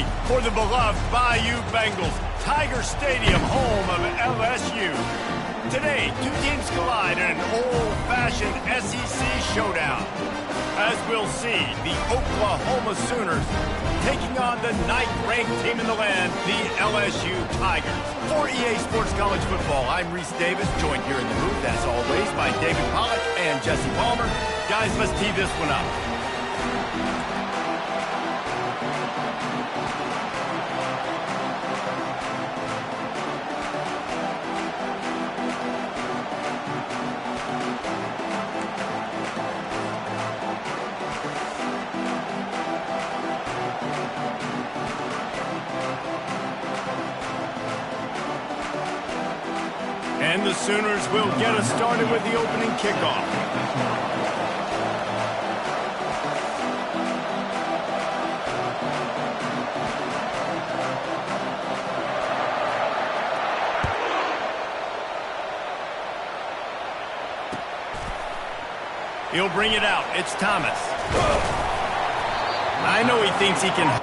Sunday for the beloved Bayou Bengals, Tiger Stadium, home of LSU. Today, two teams collide in an old-fashioned SEC showdown. As we'll see, the Oklahoma Sooners taking on the ninth-ranked team in the land, the LSU Tigers. For EA Sports College Football, I'm Reese Davis, joined here in the booth, as always, by David Pollack and Jesse Palmer. Guys, let's tee this one up. And the Sooners will get us started with the opening kickoff. He'll bring it out. It's Thomas. I know he thinks he can...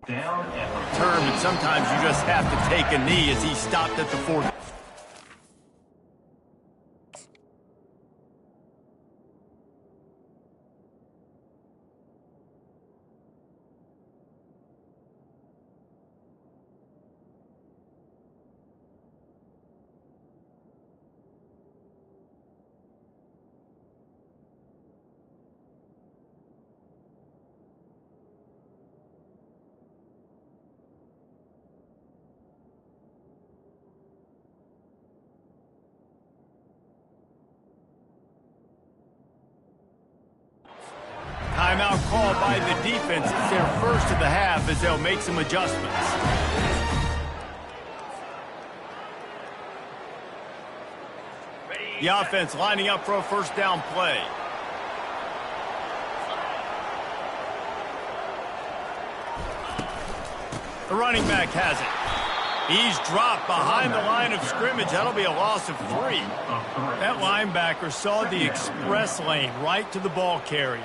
Term, and sometimes you just have to take a knee as he stopped at the 40. Timeout called by the defense. It's their first of the half as they'll make some adjustments. The offense lining up for a first down play. The running back has it. He's dropped behind the line of scrimmage. That'll be a loss of 3. That linebacker saw the express lane right to the ball carrier.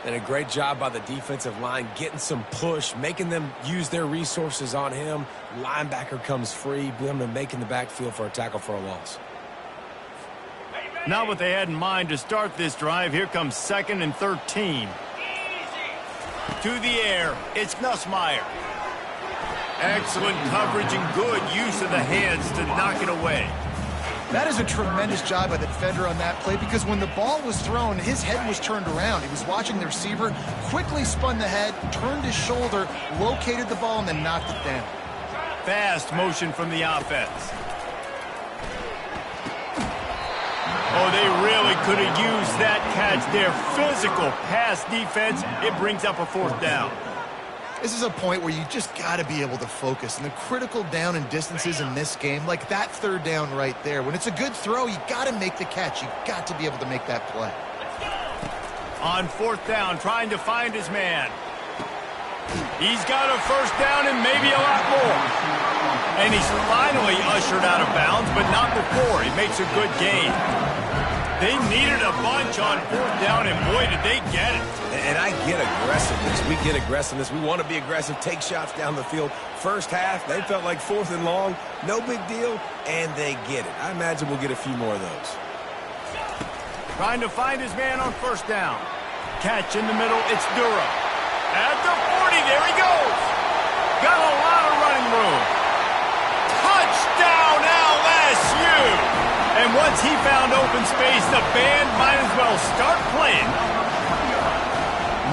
And a great job by the defensive line getting some push, making them use their resources on him. Linebacker comes free, making the backfield for a tackle for a loss. Not what they had in mind to start this drive. Here comes 2nd and 13. To the air, it's Nussmeier. Excellent coverage and good use of the hands to knock it away. That is a tremendous job by the defender on that play because when the ball was thrown, his head was turned around. He was watching the receiver, quickly spun the head, turned his shoulder, located the ball, and then knocked it down. Fast motion from the offense. Oh, they really could have used that catch there. Physical pass defense. It brings up a 4th down. This is a point where you just got to be able to focus. And the critical down and distances in this game, like that 3rd down right there, when it's a good throw, you got to make the catch. You got to be able to make that play. On 4th down, trying to find his man. He's got a 1st down and maybe a lot more. And he's finally ushered out of bounds, but not before. He makes a good gain. They needed a bunch on 4th down, and boy, did they get it. And I get aggressiveness. We get aggressiveness. We want to be aggressive, take shots down the field. First half, they felt like 4th and long. No big deal, and they get it. I imagine we'll get a few more of those. Trying to find his man on 1st down. Catch in the middle, it's Dura. At the 40, there he goes. Got a lot of running room. Touchdown, LSU! And once he found open space, the band might as well start playing.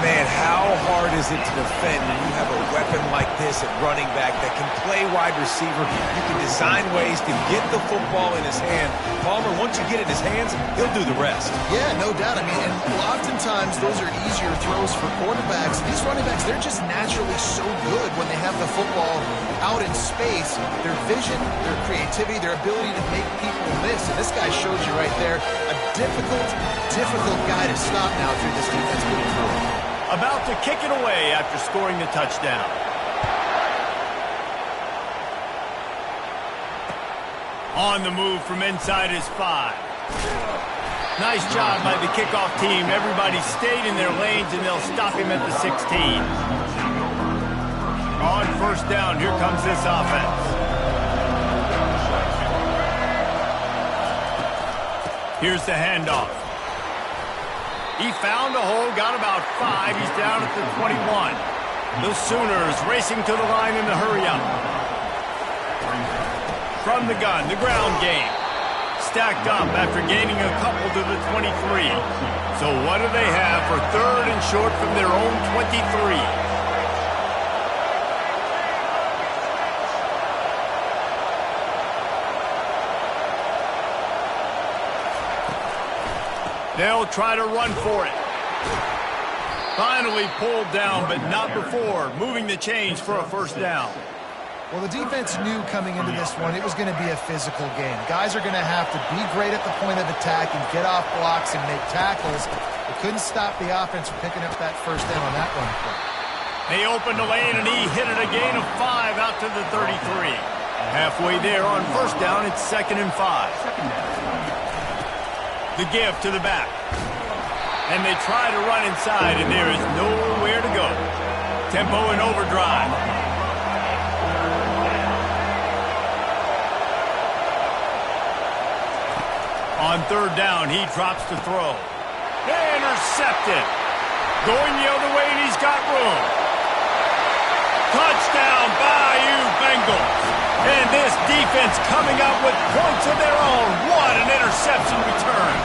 Man, how hard is it to defend when you have a weapon like this at running back that can play wide receiver? You can design ways to get the football in his hand. Palmer, once you get it in his hands, he'll do the rest. Yeah, no doubt. I mean, and oftentimes those are easier throws for quarterbacks. These running backs, they're just naturally so good when they have the football out in space. Their vision, their creativity, their ability to make people miss. And this guy shows you right there a difficult guy to stop now through this defense moving forward. About to kick it away after scoring the touchdown. On the move from inside his 5. Nice job by the kickoff team. Everybody stayed in their lanes, and they'll stop him at the 16. On 1st down, here comes this offense. Here's the handoff. He found a hole, got about 5. He's down at the 21. The Sooners racing to the line in the hurry-up. From the gun, the ground game. Stacked up after gaining a couple to the 23. So what do they have for 3rd and short from their own 23? They'll try to run for it. Finally pulled down, but not before. Moving the chains for a 1st down. Well, the defense knew coming into this one it was going to be a physical game. Guys are going to have to be great at the point of attack and get off blocks and make tackles. They couldn't stop the offense from picking up that 1st down on that run play. They opened the lane, and he hit it a gain of 5 out to the 33. Halfway there on 1st down, it's 2nd and 5. The give to the back. And they try to run inside, and there is nowhere to go. Tempo and overdrive. On 3rd down, he drops to throw. Intercepted. Going the other way, and he's got room. Touchdown, Bayou Bengals. And this defense coming up with points of their own. What an interception return.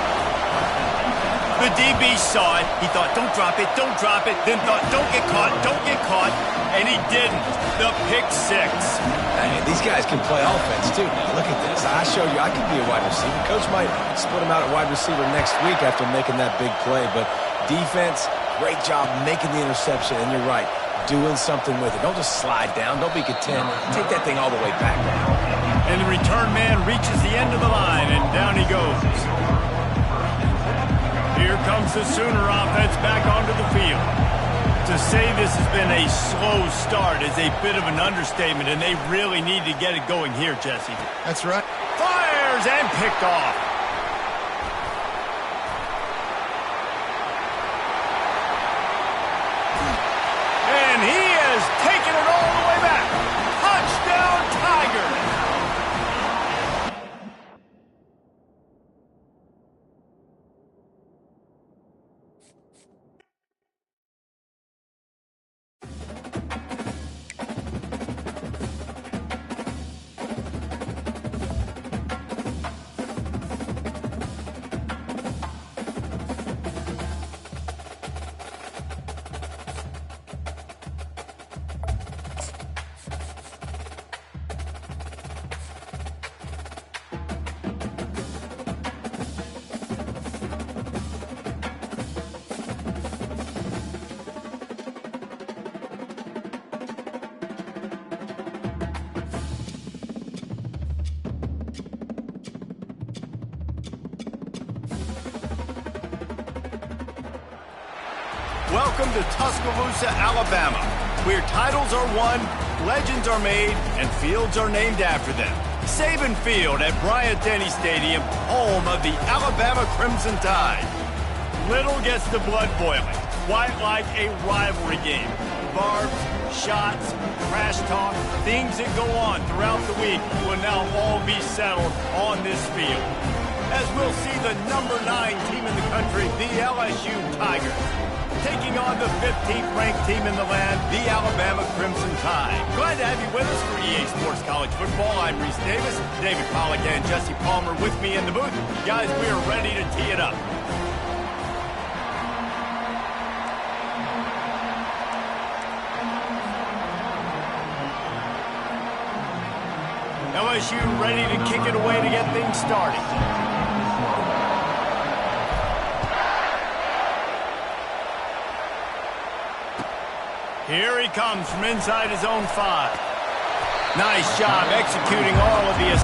The DB saw it. He thought, don't drop it, don't drop it. Then thought, don't get caught, don't get caught. And he didn't. The pick 6. Hey, these guys can play offense, too. Now, look at this. I showed you I could be a wide receiver. Coach might split him out at wide receiver next week after making that big play. But defense, great job making the interception. And you're right, doing something with it. Don't just slide down. Don't be content. Take that thing all the way back down. And the return man reaches the end of the line, and down he goes. Here comes the Sooner offense back onto the field. To say this has been a slow start is a bit of an understatement, and they really need to get it going here, Jesse. That's right. Fires and picked off. And he has taken it all the way back. Touchdown, Tigers. Welcome to Tuscaloosa, Alabama, where titles are won, legends are made and fields are named after them. Saban Field at Bryant-Denny Stadium, home of the Alabama Crimson Tide. Little gets the blood boiling, quite like a rivalry game. Barbs, shots, trash talk, things that go on throughout the week will now all be settled on this field. As we'll see the number 9 team in the country, the LSU Tigers, taking on the 15th ranked team in the land, the Alabama Crimson Tide. Glad to have you with us for EA Sports College Football. I'm Reese Davis, David Pollack and Jesse Palmer with me in the booth. Guys, we are ready to tee it up. LSU ready to kick it away to get things started. Here he comes from inside his own 5. Nice job executing all of the...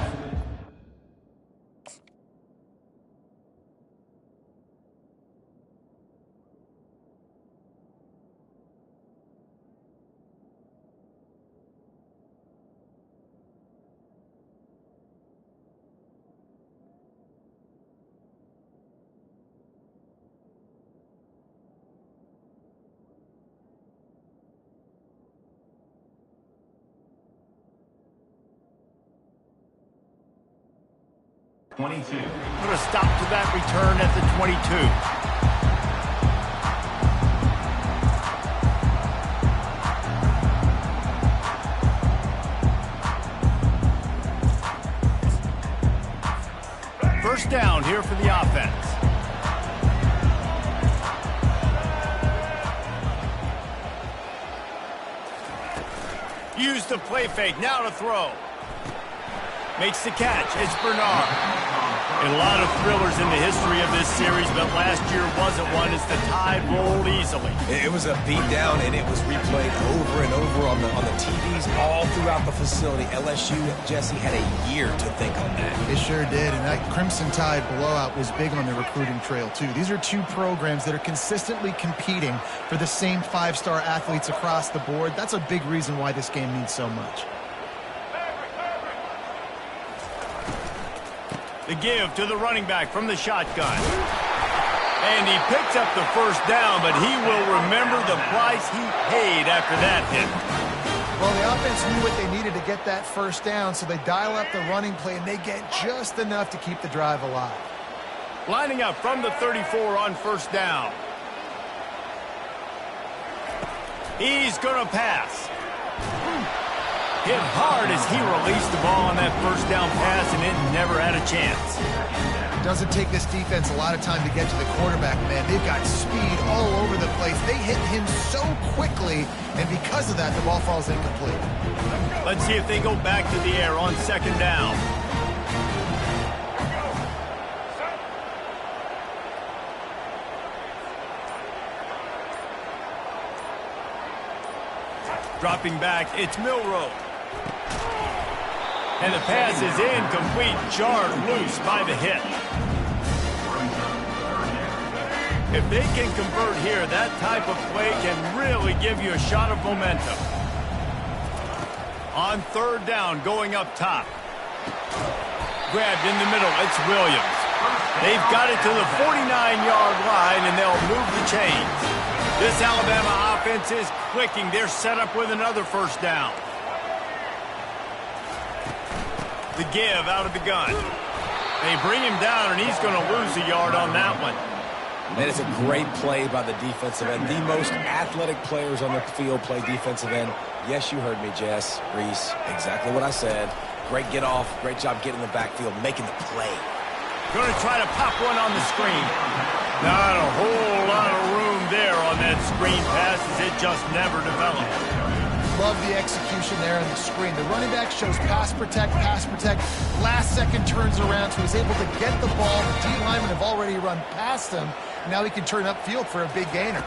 Put a stop to that return at the 22. First down here for the offense. Use the play fake, now to throw. Makes the catch, it's Bernard. And a lot of thrillers in the history of this series, but last year wasn't one as the Tide rolled easily. It was a beatdown, and it was replayed over and over on the TVs all throughout the facility. LSU, Jesse, had a year to think on that. It sure did, and that Crimson Tide blowout was big on the recruiting trail, too. These are two programs that are consistently competing for the same 5-star athletes across the board. That's a big reason why this game means so much. The give to the running back from the shotgun. And he picks up the first down, but he will remember the price he paid after that hit. Well, the offense knew what they needed to get that first down, so they dial up the running play, and they get just enough to keep the drive alive. Lining up from the 34 on first down. He's going to pass. Hit hard as he released the ball on that first down pass, and it never had a chance. It doesn't take this defense a lot of time to get to the quarterback, man. They've got speed all over the place. They hit him so quickly, and because of that, the ball falls incomplete. Let's see if they go back to the air on second down. Dropping back, it's Milroe. And the pass is incomplete, jarred loose by the hit. If they can convert here, that type of play can really give you a shot of momentum. On third down, going up top. Grabbed in the middle, it's Williams. They've got it to the 49-yard line, and they'll move the chains. This Alabama offense is clicking. They're set up with another first down. The give out of the gun. They bring him down, and he's going to lose a yard on that one. And it's a great play by the defensive end. The most athletic players on the field play defensive end. Yes, you heard me, Jess, Reese. Exactly what I said. Great get off. Great job getting in the backfield, making the play. Going to try to pop one on the screen. Not a whole lot of room there on that screen pass as it just never developed. Love the execution there on the screen. The running back shows pass protect. Last second turns around, so he's able to get the ball. The D linemen have already run past him. Now he can turn upfield for a big gainer.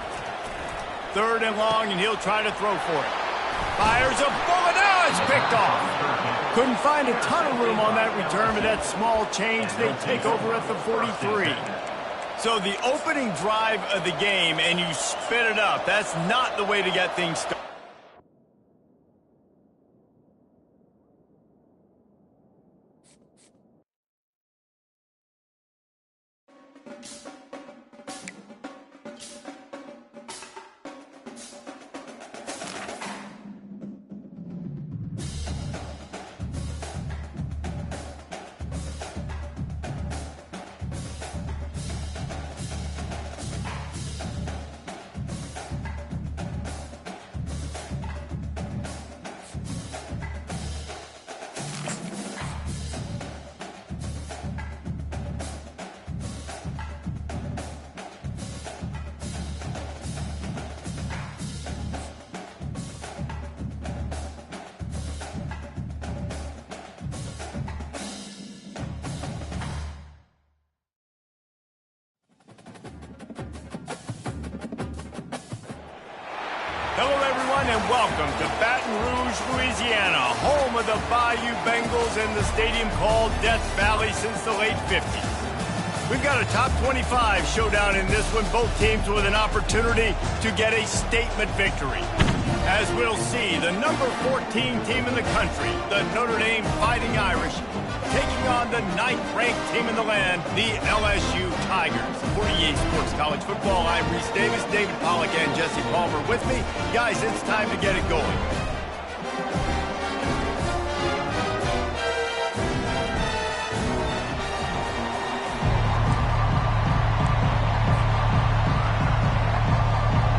Third and long, and he'll try to throw for it. Fires a bullet. Now it's picked off. Couldn't find a ton of room on that return, but that small change, they take over at the 43. So the opening drive of the game, and you spit it up. That's not the way to get things started. everyone, and welcome to Baton Rouge, Louisiana, home of the Bayou Bengals and the stadium called Death Valley since the late 50s. We've got a top 25 showdown in this one, both teams with an opportunity to get a statement victory. As we'll see, the number 14 team in the country, the Notre Dame Fighting Irish, taking on the 9th-ranked team in the land, the LSU Tigers. For EA Sports College Football, I'm Reese Davis, David Pollack, and Jesse Palmer with me. Guys, it's time to get it going.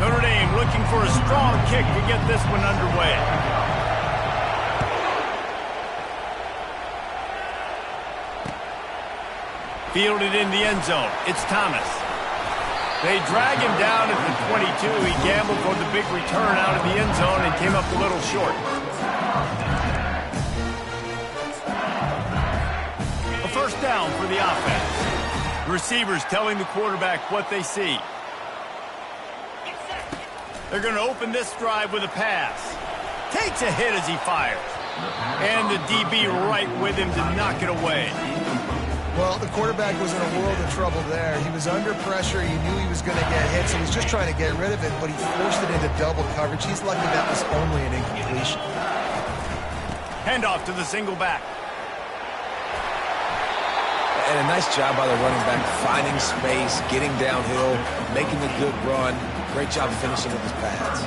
Notre Dame looking for a strong kick to get this one underway. Fielded in the end zone. It's Thomas. They drag him down at the 22. He gambled for the big return out of the end zone and came up a little short. A first down for the offense. Receivers telling the quarterback what they see. They're going to open this drive with a pass. Takes a hit as he fires. And the DB right with him to knock it away. Well, the quarterback was in a world of trouble there. He was under pressure. He knew he was going to get hit, so he was just trying to get rid of it, but he forced it into double coverage. He's lucky that was only an incompletion. Handoff to the single back. And a nice job by the running back, finding space, getting downhill, making a good run. Great job finishing with his pads.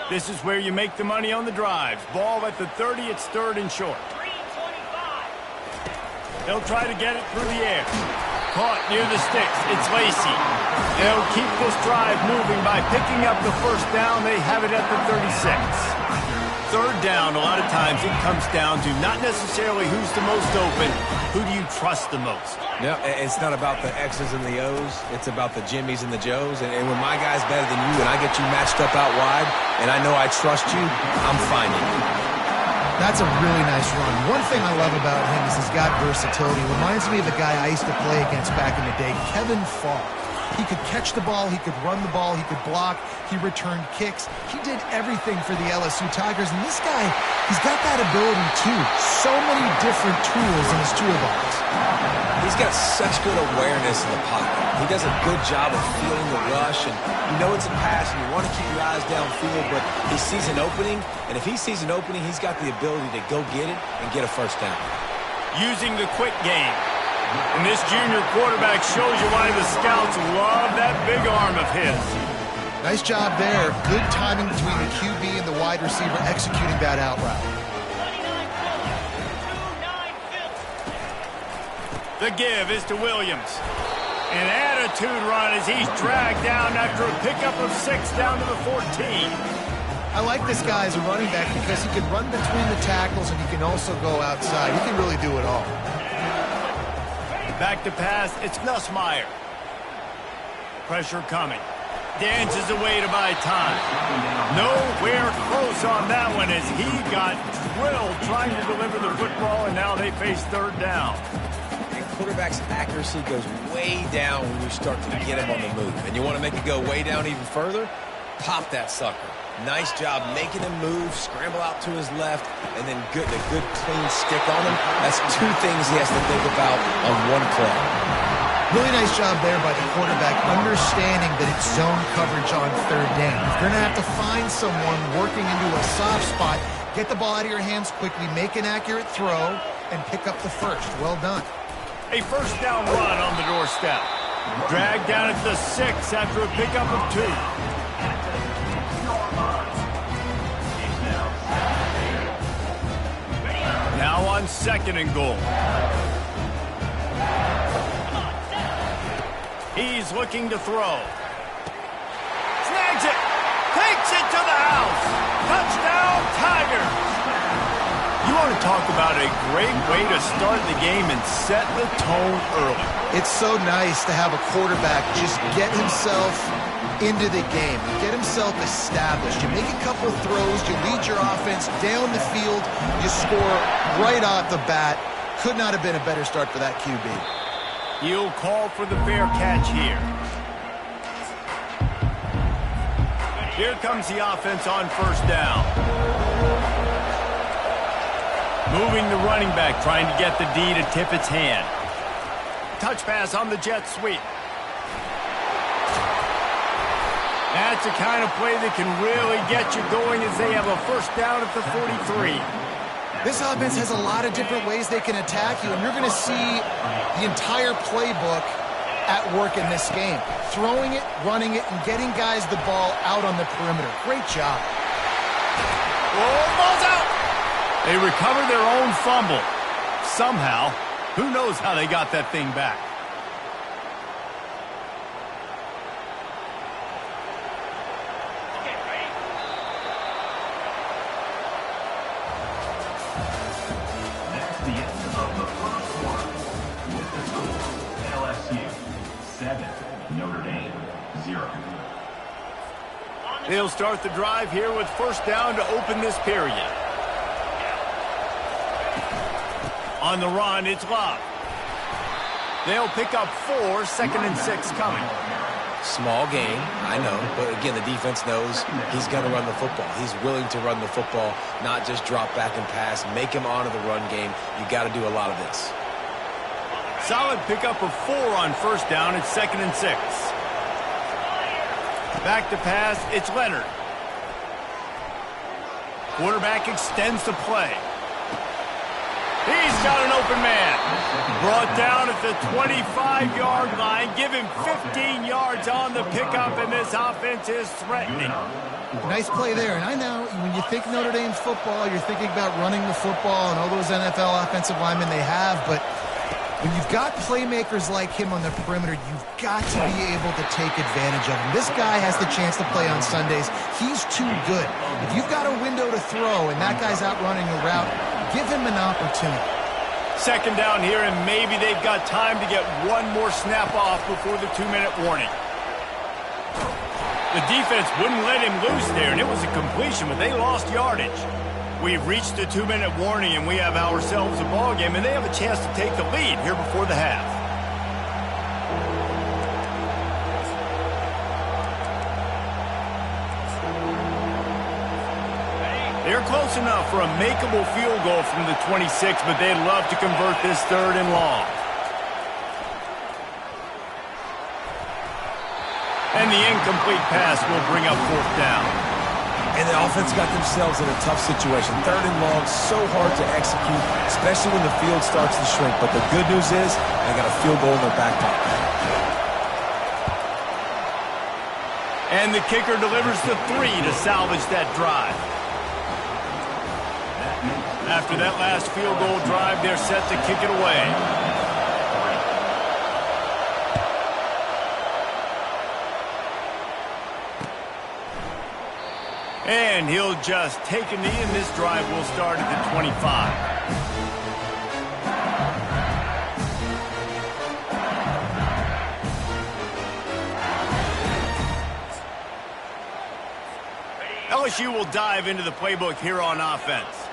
This is where you make the money on the drives. Ball at the 30, it's third and short. They'll try to get it through the air. Caught near the sticks, it's Lacey. They'll keep this drive moving by picking up the first down. They have it at the 36. Third down, a lot of times it comes down to not necessarily who's the most open, who do you trust the most? No, it's not about the X's and the O's. It's about the Jimmies and the Joes. And when my guy's better than you and I get you matched up out wide and I know I trust you, I'm finding you. That's a really nice run. One thing I love about him is he's got versatility. Reminds me of a guy I used to play against back in the day, Kevin Falk. He could catch the ball, he could run the ball, he could block, he returned kicks. He did everything for the LSU Tigers, and this guy, he's got that ability too. So many different tools in his toolbox. He's got such good awareness in the pocket. He does a good job of feeling the rush, and you know it's a pass, and you want to keep your eyes downfield, but he sees an opening, and if he sees an opening, he's got the ability to go get it and get a first down. Using the quick game. And this junior quarterback shows you why the scouts love that big arm of his. Nice job there. Good timing between the QB and the wide receiver executing that out route. The give is to Williams. An attitude run as he's dragged down after a pickup of 6 down to the 14. I like this guy as a running back because he can run between the tackles and he can also go outside. He can really do it all. Back to pass, it's Nussmeier. Pressure coming. Dances away to buy time. Nowhere close on that one as he got drilled trying to deliver the football, and now they face third down. And quarterback's accuracy goes way down when you start to get him on the move. And you want to make it go way down even further? Pop that sucker. Nice job making him move, scramble out to his left, and then a good clean stick on him. That's two things he has to think about on one play. Really nice job there by the quarterback, understanding that it's zone coverage on third down. You're going to have to find someone working into a soft spot, get the ball out of your hands quickly, make an accurate throw, and pick up the first. Well done. A first down run on the doorstep. Dragged down at the 6 after a pickup of 2. Now on second and goal. He's looking to throw. Snags it. Takes it to the house. Touchdown, Tigers. You want to talk about a great way to start the game and set the tone early. It's so nice to have a quarterback just get himself into the game, get himself established. You make a couple throws, you lead your offense down the field, you score right off the bat. Could not have been a better start for that QB. He'll call for the fair catch here. Here comes the offense on first down. Moving the running back, trying to get the D to tip its hand. Touch pass on the jet sweep. That's the kind of play that can really get you going as they have a first down at the 43. This offense has a lot of different ways they can attack you, and you're going to see the entire playbook at work in this game. Throwing it, running it, and getting guys the ball out on the perimeter. Great job. Oh, ball's out! They recover their own fumble. Somehow. Who knows how they got that thing back? That's the end of the first quarter. With the score, LSU 7, Notre Dame 0. They'll start the drive here with first down to open this period. On the run, it's Love. They'll pick up 4, 2nd and 6 coming. Small game, I know, but again, the defense knows he's going to run the football. He's willing to run the football, not just drop back and pass, make him honor the run game. You got to do a lot of this. Solid pickup of 4 on first down. It's 2nd and 6. Back to pass, it's Leonard. Quarterback extends the play. He's got an open man. Brought down at the 25-yard line. Give him 15 yards on the pickup, and this offense is threatening. Nice play there. And I know when you think Notre Dame's football, you're thinking about running the football and all those NFL offensive linemen they have. But when you've got playmakers like him on the perimeter, you've got to be able to take advantage of him. This guy has the chance to play on Sundays. He's too good. If you've got a window to throw and that guy's out running a route, give him an opportunity. Second down here, and maybe they've got time to get one more snap off before the 2-minute warning. The defense wouldn't let him loose there, and it was a completion, but they lost yardage. We've reached the 2-minute warning, and we have ourselves a ball game, and they have a chance to take the lead here before the half. They're close enough for a makeable field goal from the 26, but they'd love to convert this 3rd and long. And the incomplete pass will bring up 4th down. And the offense got themselves in a tough situation. 3rd and long, so hard to execute, especially when the field starts to shrink. But the good news is they got a field goal in their back pocket. And the kicker delivers the 3 to salvage that drive. After that last field goal drive, they're set to kick it away. And he'll just take a knee, and this drive will start at the 25. LSU will dive into the playbook here on offense.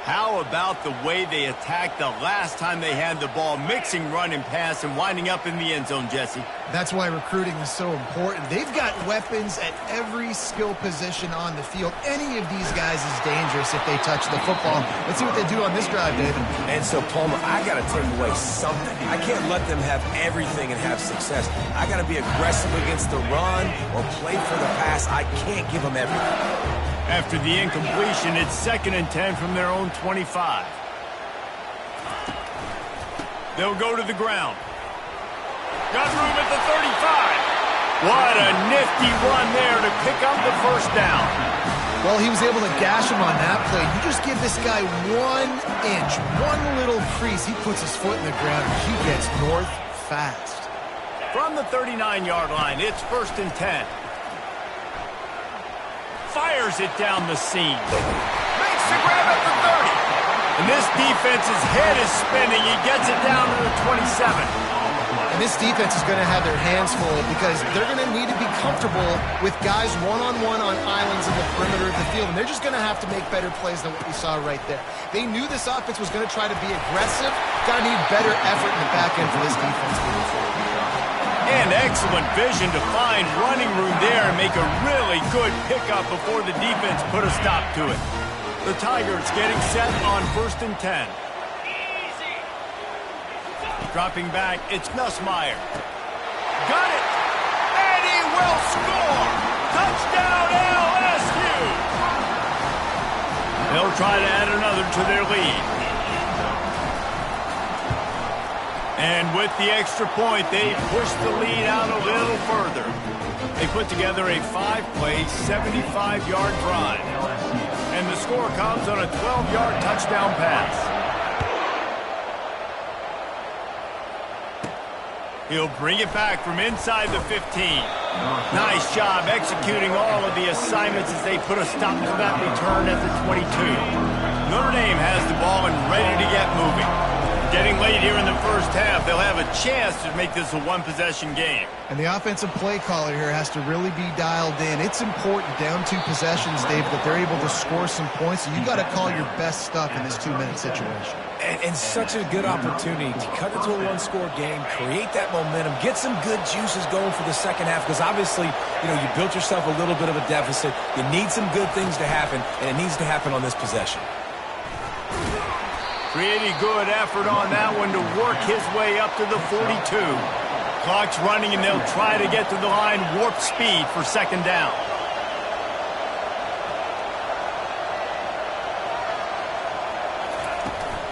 How about the way they attacked the last time they had the ball, mixing run and pass and winding up in the end zone, Jesse? That's why recruiting is so important. They've got weapons at every skill position on the field. Any of these guys is dangerous if they touch the football. Let's see what they do on this drive, David. And so, Palmer, I got to take away something. I can't let them have everything and have success. I got to be aggressive against the run or play for the pass. I can't give them everything. After the incompletion, it's 2nd and 10 from their own 25. They'll go to the ground. Got room at the 35. What a nifty run there to pick up the first down. Well, he was able to gash him on that play. You just give this guy 1 inch, one little crease. He puts his foot in the ground, and he gets north fast. From the 39-yard line, it's 1st and 10. Fires it down the seam. Makes the grab at the 30. And this defense's head is spinning. He gets it down to the 27. And this defense is going to have their hands full because they're going to need to be comfortable with guys one-on-one on islands in the perimeter of the field. And they're just going to have to make better plays than what we saw right there. They knew this offense was going to try to be aggressive. Got to need better effort in the back end for this defense moving forward. And excellent vision to find running room there and make a really good pickup before the defense put a stop to it. The Tigers getting set on 1st and 10. Dropping back, it's Nussmeier. Got it! And he will score! Touchdown LSU! They'll try to add another to their lead. And with the extra point, they push the lead out a little further. They put together a 5-play, 75-yard drive. And the score comes on a 12-yard touchdown pass. He'll bring it back from inside the 15. Nice job executing all of the assignments as they put a stop to that return at the 22. Notre Dame has the ball and ready to get moving. Getting late here in the first half, they'll have a chance to make this a one-possession game. And the offensive play caller here has to really be dialed in. It's important down 2 possessions, Dave, that they're able to score some points. So you got to call your best stuff in this 2-minute situation. And such a good opportunity to cut into a one-score game, create that momentum, get some good juices going for the second half, because obviously, you know, you built yourself a little bit of a deficit. You need some good things to happen, and it needs to happen on this possession. Pretty good effort on that one to work his way up to the 42. Clock's running, and they'll try to get to the line warp speed for second down.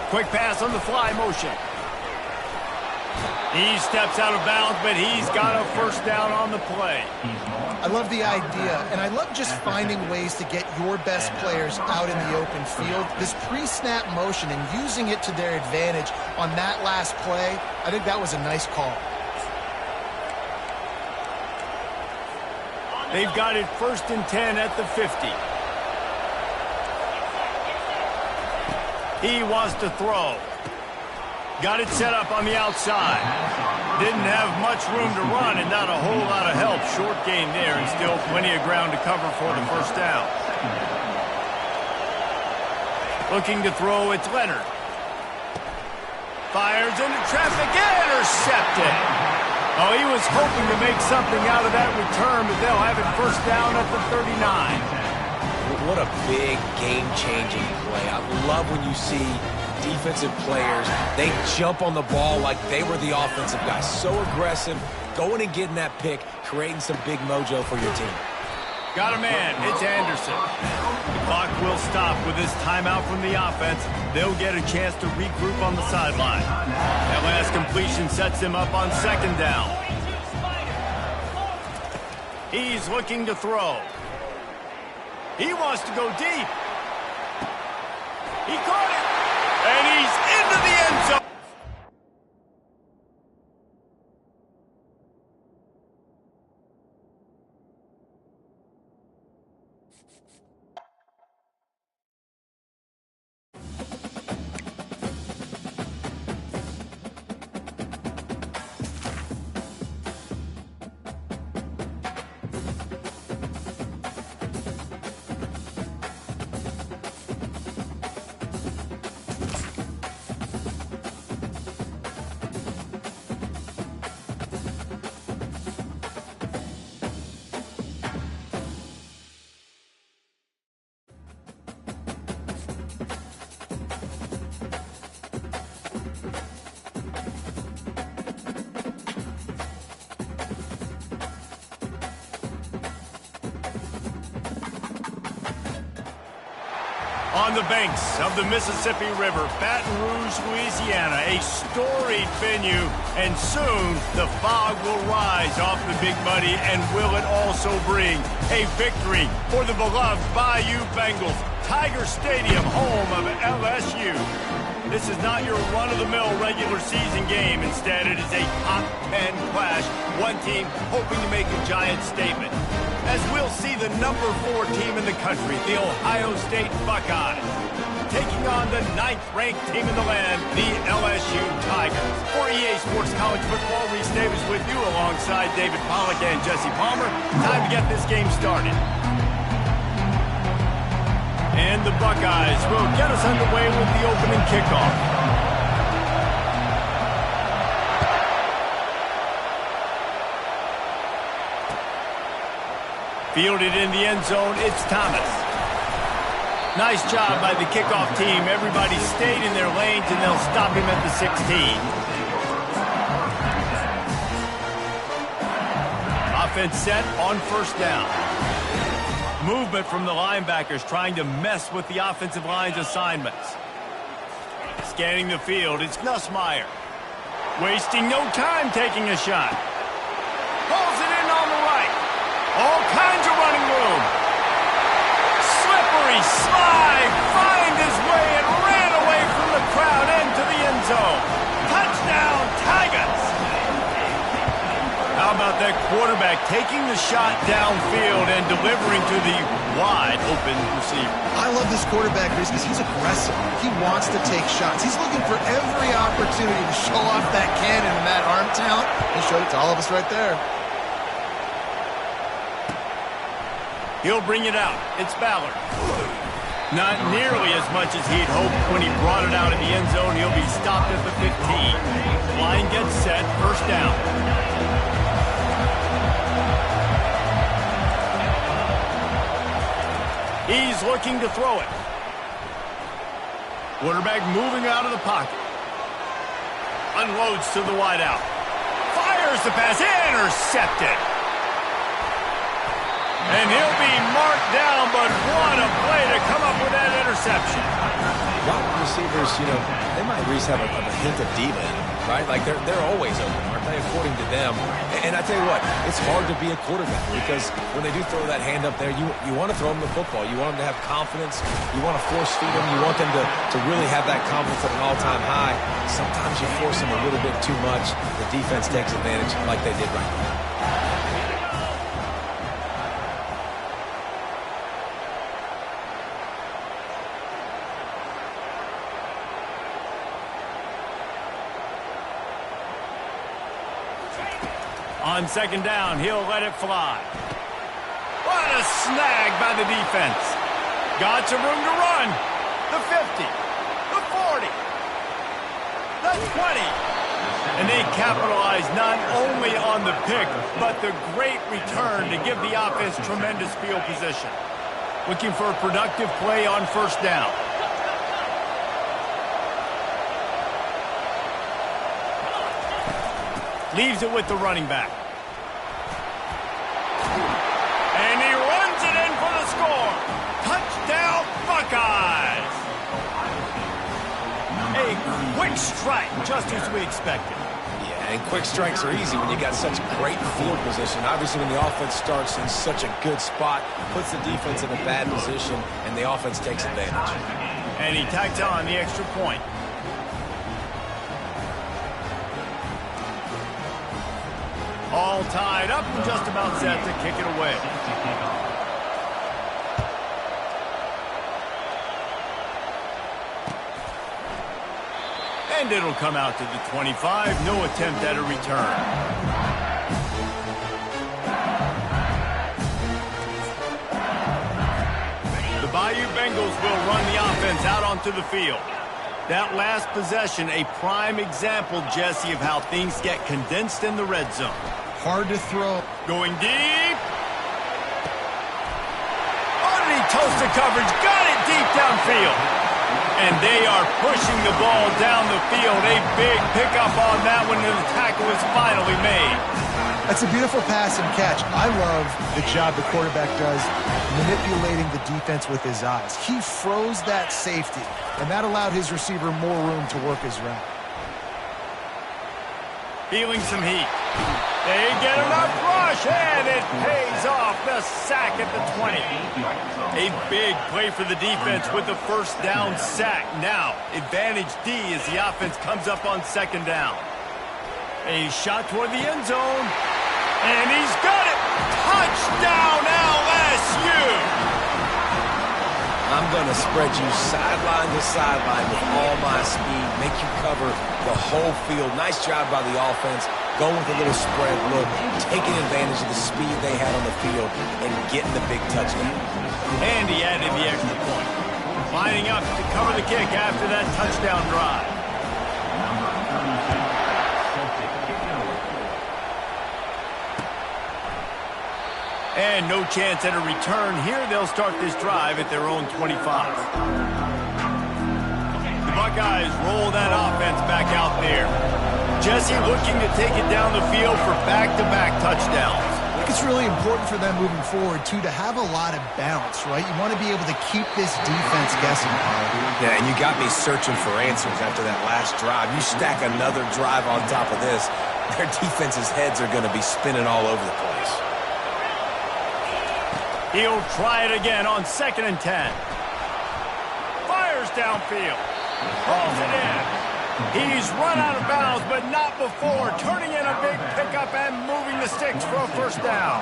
Quick pass on the fly motion. He steps out of bounds, but he's got a first down on the play. I love the idea, and I love just finding ways to get your best players out in the open field. This pre-snap motion and using it to their advantage on that last play, I think that was a nice call. They've got it 1st and 10 at the 50. He wants to throw. Got it set up on the outside. Didn't have much room to run and not a whole lot of help. Short gain there and still plenty of ground to cover for the first down. Looking to throw, it's Leonard. Fires into traffic, intercepted. Oh, he was hoping to make something out of that return, but they'll have it first down at the 39. What a big game-changing play. I love when you see defensive players, they jump on the ball like they were the offensive guys. So aggressive, going and getting that pick, creating some big mojo for your team. Got a man. It's Anderson. The clock will stop with this timeout from the offense. They'll get a chance to regroup on the sideline. That last completion sets them up on second down. He's looking to throw. He wants to go deep. He caught it. And he's into the end zone. On the banks of the Mississippi River, Baton Rouge, Louisiana, a storied venue, and soon the fog will rise off the Big Muddy, and will it also bring a victory for the beloved Bayou Bengals. Tiger Stadium, home of LSU. This is not your run-of-the-mill regular season game. Instead, it is a top 10 clash, one team hoping to make a giant statement. As we'll see the number 4 team in the country, the Ohio State Buckeyes, taking on the 9th-ranked team in the land, the LSU Tigers. For EA Sports College Football, Reese Davis with you alongside David Pollack and Jesse Palmer. Time to get this game started. And the Buckeyes will get us underway with the opening kickoff. Fielded in the end zone, it's Thomas. Nice job by the kickoff team. Everybody stayed in their lanes, and they'll stop him at the 16. Offense set on first down. Movement from the linebackers trying to mess with the offensive line's assignments. Scanning the field, it's Nussmeier. Wasting no time taking a shot. Pulls it in on the right. All kinds of running room. Slippery slide. Find his way and ran away from the crowd into the end zone. Touchdown, Tigers. How about that quarterback taking the shot downfield and delivering to the wide open receiver? I love this quarterback, Reese, because he's aggressive. He wants to take shots. He's looking for every opportunity to show off that cannon and that arm talent. He showed it to all of us right there. He'll bring it out. It's Ballard. Not nearly as much as he'd hoped when he brought it out in the end zone. He'll be stopped at the 15. Line gets set. First down. He's looking to throw it. Quarterback moving out of the pocket. Unloads to the wideout. Fires the pass. Intercepted. And he'll be marked down, but what a play to come up with that interception. Wide receivers, they might at least have a hint of diva in them, right? Like, they're always open, aren't they, according to them? And I tell you what, it's hard to be a quarterback because when they do throw that hand up there, you want to throw them the football. You want them to have confidence. You want to force feed them. You want them to really have that confidence at an all-time high. Sometimes you force them a little bit too much. The defense takes advantage like they did right now. On second down, he'll let it fly. What a snag by the defense. Got some room to run. The 50, the 40, the 20. And they capitalize not only on the pick, but the great return to give the offense tremendous field position. Looking for a productive play on first down. Leaves it with the running back. And he runs it in for the score. Touchdown, Buckeyes. A quick strike, just as we expected. Yeah, and quick strikes are easy when you got such great field position. Obviously, when the offense starts in such a good spot, puts the defense in a bad position, and the offense takes advantage. And he tacks on the extra point. All tied up and just about set to kick it away. And it'll come out to the 25. No attempt at a return. The Bayou Bengals will run the offense out onto the field. That last possession, a prime example, Jesse, of how things get condensed in the red zone. Hard to throw. Going deep. Oh, did he toast the coverage? Got it deep downfield. And they are pushing the ball down the field. A big pickup on that one, and the tackle is finally made. That's a beautiful pass and catch. I love the job the quarterback does manipulating the defense with his eyes. He froze that safety, and that allowed his receiver more room to work his route. Feeling some heat. They get enough rush, and it pays off. The sack at the 20. A big play for the defense with the first down sack. Now, advantage D as the offense comes up on second down. A shot toward the end zone, and he's got it. Touchdown, LSU! I'm going to spread you sideline to sideline with all my speed, make you cover the whole field. Nice job by the offense, going with a little spread look, taking advantage of the speed they had on the field, and getting the big touchdown. And he added the extra point. Lining up to cover the kick after that touchdown drive. And no chance at a return. Here they'll start this drive at their own 25. The Buckeyes roll that offense back out there. Jesse looking to take it down the field for back-to-back touchdowns. I think it's really important for them moving forward, too, to have a lot of bounce, right? You want to be able to keep this defense guessing. Yeah, and you got me searching for answers after that last drive. You stack another drive on top of this, their defense's heads are going to be spinning all over the place. He'll try it again on 2nd and 10. Fires downfield. Pulls it in. He's run out of bounds, but not before. Turning in a big pickup and moving the sticks for a first down.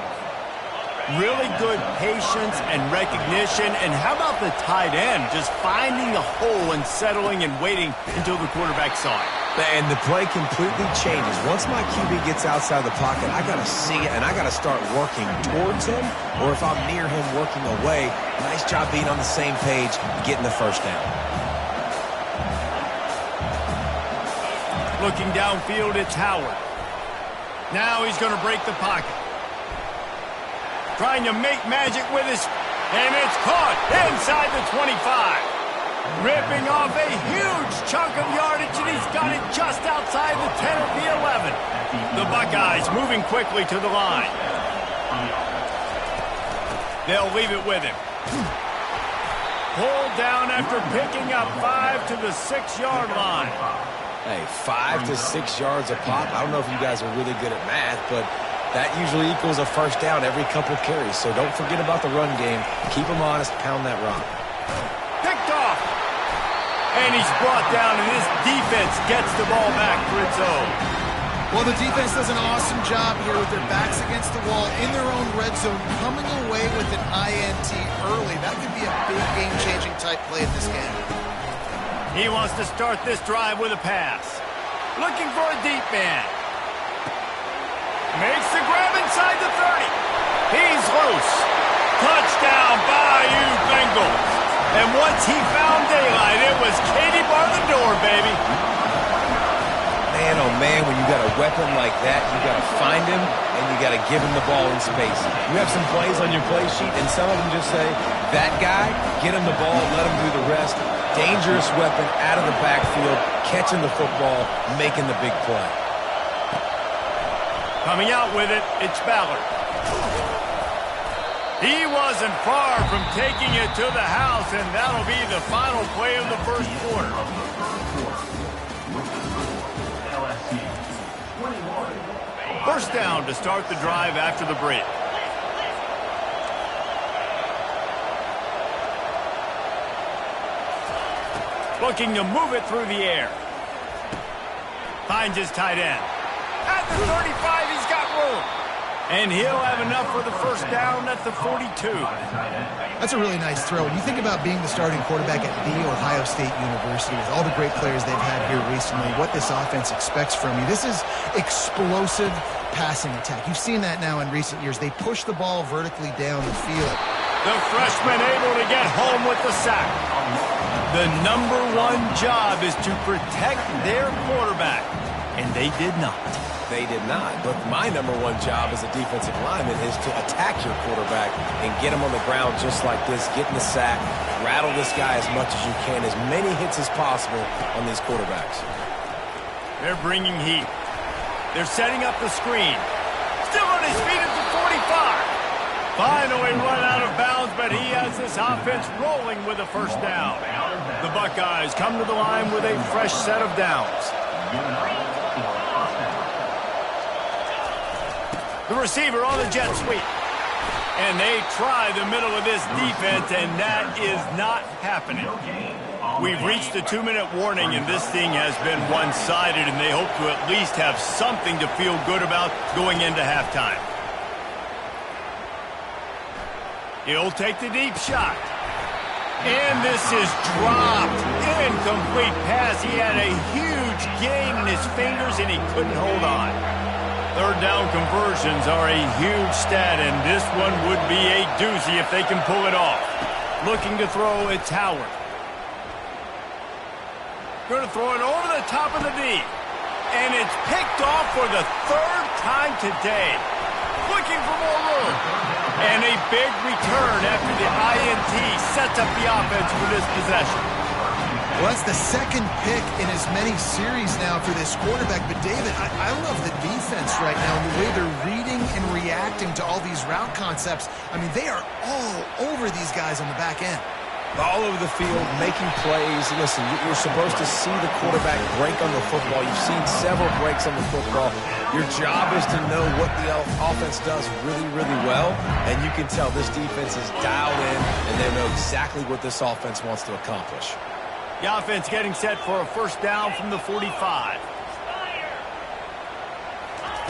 Really good patience and recognition. And how about the tight end just finding the hole and settling and waiting until the quarterback saw it. And the play completely changes. Once my QB gets outside the pocket, I got to see it, and I got to start working towards him, or if I'm near him working away, nice job being on the same page, getting the first down. Looking downfield, it's Howard. Now he's going to break the pocket. Trying to make magic with his, and it's caught inside the 25. Ripping off a huge chunk of yardage, and he's got it just outside the 10 of the 11. The Buckeyes moving quickly to the line. They'll leave it with him. Pulled down after picking up 5 to the 6-yard line. Hey, 5 to 6 yards a pop. I don't know if you guys are really good at math, but that usually equals a first down every couple carries. So don't forget about the run game. Keep them honest, pound that rock. Picked off. And he's brought down, and this defense gets the ball back for its own. Well, the defense does an awesome job here with their backs against the wall in their own red zone, coming away with an INT early. That could be a big game-changing type play in this game. He wants to start this drive with a pass. Looking for a deep man. Makes the grab inside the 30. He's loose. Touchdown, Bayou Bengals. And once he found daylight, it was Katie bar the door, baby. Man, oh man, when you got a weapon like that, you got to find him, and you got to give him the ball in space. You have some plays on your play sheet, and some of them just say, that guy, get him the ball, let him do the rest. Dangerous weapon out of the backfield, catching the football, making the big play. Coming out with it, it's Ballard. He wasn't far from taking it to the house, and that'll be the final play of the first quarter. First down to start the drive after the break. Looking to move it through the air. Finds his tight end. At the 35, he's got room. And he'll have enough for the first down at the 42. That's a really nice throw. When you think about being the starting quarterback at The Ohio State University, with all the great players they've had here recently, what this offense expects from you, this is explosive passing attack. You've seen that now in recent years. They push the ball vertically down the field. The freshman able to get home with the sack. The number one job is to protect their quarterback, and they did not. They did not, but my number one job as a defensive lineman is to attack your quarterback and get him on the ground just like this, get in the sack, rattle this guy as much as you can, as many hits as possible on these quarterbacks. They're bringing heat. They're setting up the screen. Still on his feet at the 45. Finally run out of bounds, but he has this offense rolling with a first down. The Buckeyes come to the line with a fresh set of downs. The receiver on the jet sweep. And they try the middle of this defense, and that is not happening. We've reached the 2-minute warning, and this thing has been one-sided, and they hope to at least have something to feel good about going into halftime. He'll take the deep shot. And this is dropped. Incomplete pass. He had a huge gain in his fingers, and he couldn't hold on. Third down conversions are a huge stat, and this one would be a doozy if they can pull it off. Looking to throw, it's Howard. Going to throw it over the top of the knee. And it's picked off for the third time today. Looking for more room. And a big return after the INT sets up the offense for this possession. Well, that's the second pick in as many series now for this quarterback. But, David, I love the defense right now and the way they're reading and reacting to all these route concepts. I mean, they are all over these guys on the back end. All over the field, making plays. Listen, you're supposed to see the quarterback break on the football. You've seen several breaks on the football. Your job is to know what the offense does really, really well, and you can tell this defense is dialed in, and they know exactly what this offense wants to accomplish. The offense getting set for a first down from the 45.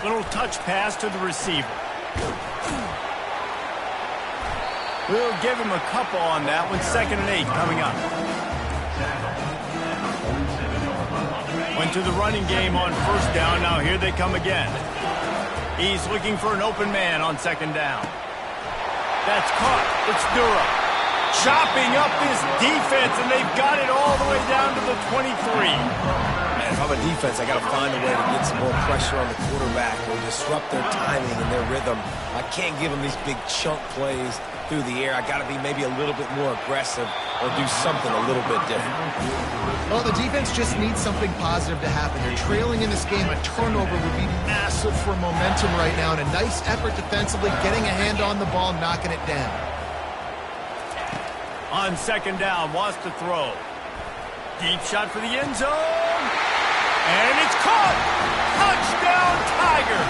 Little touch pass to the receiver. We'll give him a couple on that one. 2nd and 8 coming up. Went to the running game on first down. Now here they come again. He's looking for an open man on 2nd down. That's caught. It's Dura. Chopping up this defense, and they've got it all the way down to the 23. Man, if I'm a defense, I got to find a way to get some more pressure on the quarterback or disrupt their timing and their rhythm. I can't give them these big chunk plays through the air. I got to be maybe a little bit more aggressive or do something a little bit different. Well, the defense just needs something positive to happen. They're trailing in this game. A turnover would be massive for momentum right now, and a nice effort defensively, getting a hand on the ball, knocking it down. On 2nd down, wants to throw. Deep shot for the end zone. And it's caught. Touchdown, Tiger.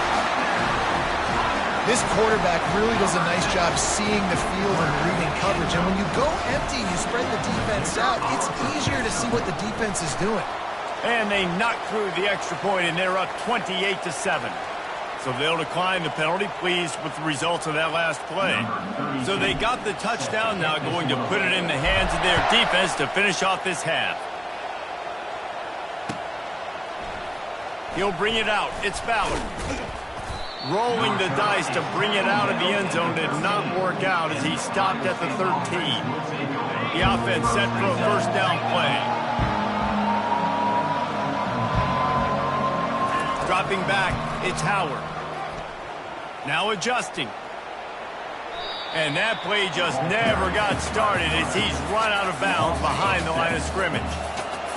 This quarterback really does a nice job seeing the field and reading coverage. And when you go empty, you spread the defense out, it's easier to see what the defense is doing. And they knock through the extra point, and they're up 28-7. So they'll decline the penalty, pleased with the results of that last play. So they got the touchdown now, going to put it in the hands of their defense to finish off this half. He'll bring it out. It's Ballard. Rolling the dice to bring it out of the end zone did not work out as he stopped at the 13. The offense set for a first down play. Dropping back, it's Howard. Now adjusting. And that play just never got started as he's run out of bounds behind the line of scrimmage.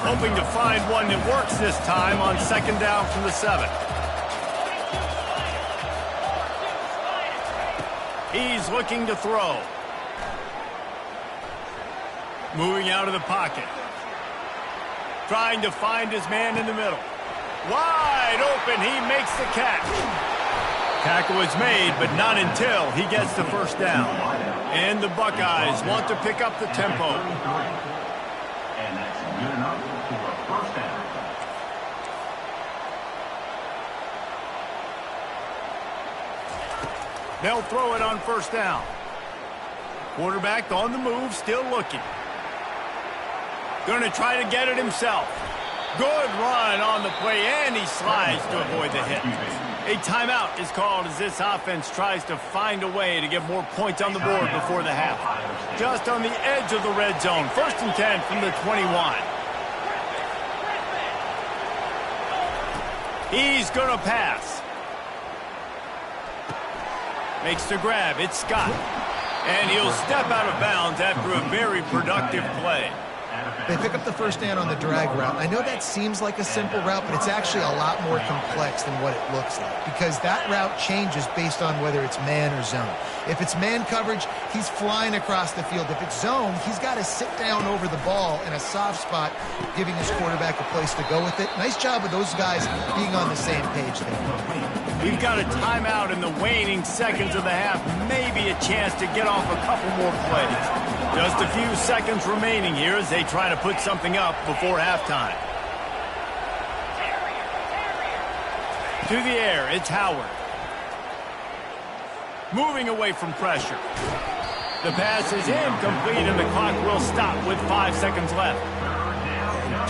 Hoping to find one that works this time on 2nd down from the 7. He's looking to throw. Moving out of the pocket. Trying to find his man in the middle. Wide open, he makes the catch. Tackle is made, but not until he gets the first down. And the Buckeyes want to pick up the tempo. And that's good enough for a first down. They'll throw it on first down. Quarterback on the move, still looking. Going to try to get it himself. Good run on the play, and he slides to avoid the hit. A timeout is called as this offense tries to find a way to get more points on the board before the half. Just on the edge of the red zone. 1st and 10 from the 21. He's going to pass. Makes the grab. It's Scott. And he'll step out of bounds after a very productive play. They pick up the first down on the drag route. I know that seems like a simple route, but it's actually a lot more complex than what it looks like, because that route changes based on whether it's man or zone. If it's man coverage, he's flying across the field. If it's zone, he's got to sit down over the ball in a soft spot, giving his quarterback a place to go with it. Nice job of those guys being on the same page there. We've got a timeout in the waning seconds of the half. Maybe a chance to get off a couple more plays. Just a few seconds remaining here as they try to put something up before halftime. To the air, it's Howard. Moving away from pressure. The pass is incomplete, and the clock will stop with 5 seconds left.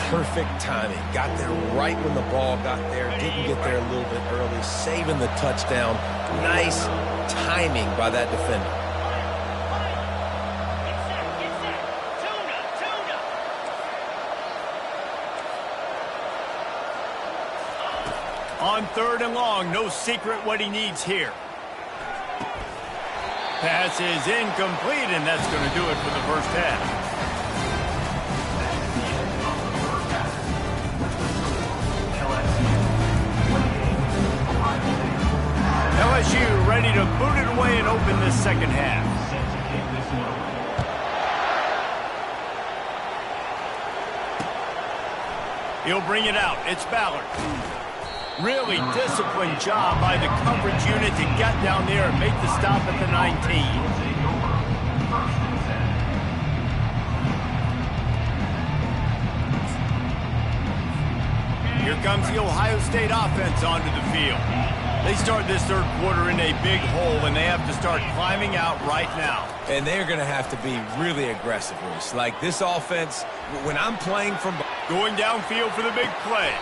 Perfect timing. Got there right when the ball got there. Didn't get there a little bit early. Saving the touchdown. Nice timing by that defender. On 3rd and long, no secret what he needs here. Pass is incomplete, and that's going to do it for the first half. LSU ready to boot it away and open this second half. He'll bring it out. It's Ballard. Really disciplined job by the coverage unit to get down there and make the stop at the 19. Here comes the Ohio State offense onto the field. They start this third quarter in a big hole, and they have to start climbing out right now. And they're going to have to be really aggressive, Reese. Like this offense, when I'm playing from... Going downfield for the big play.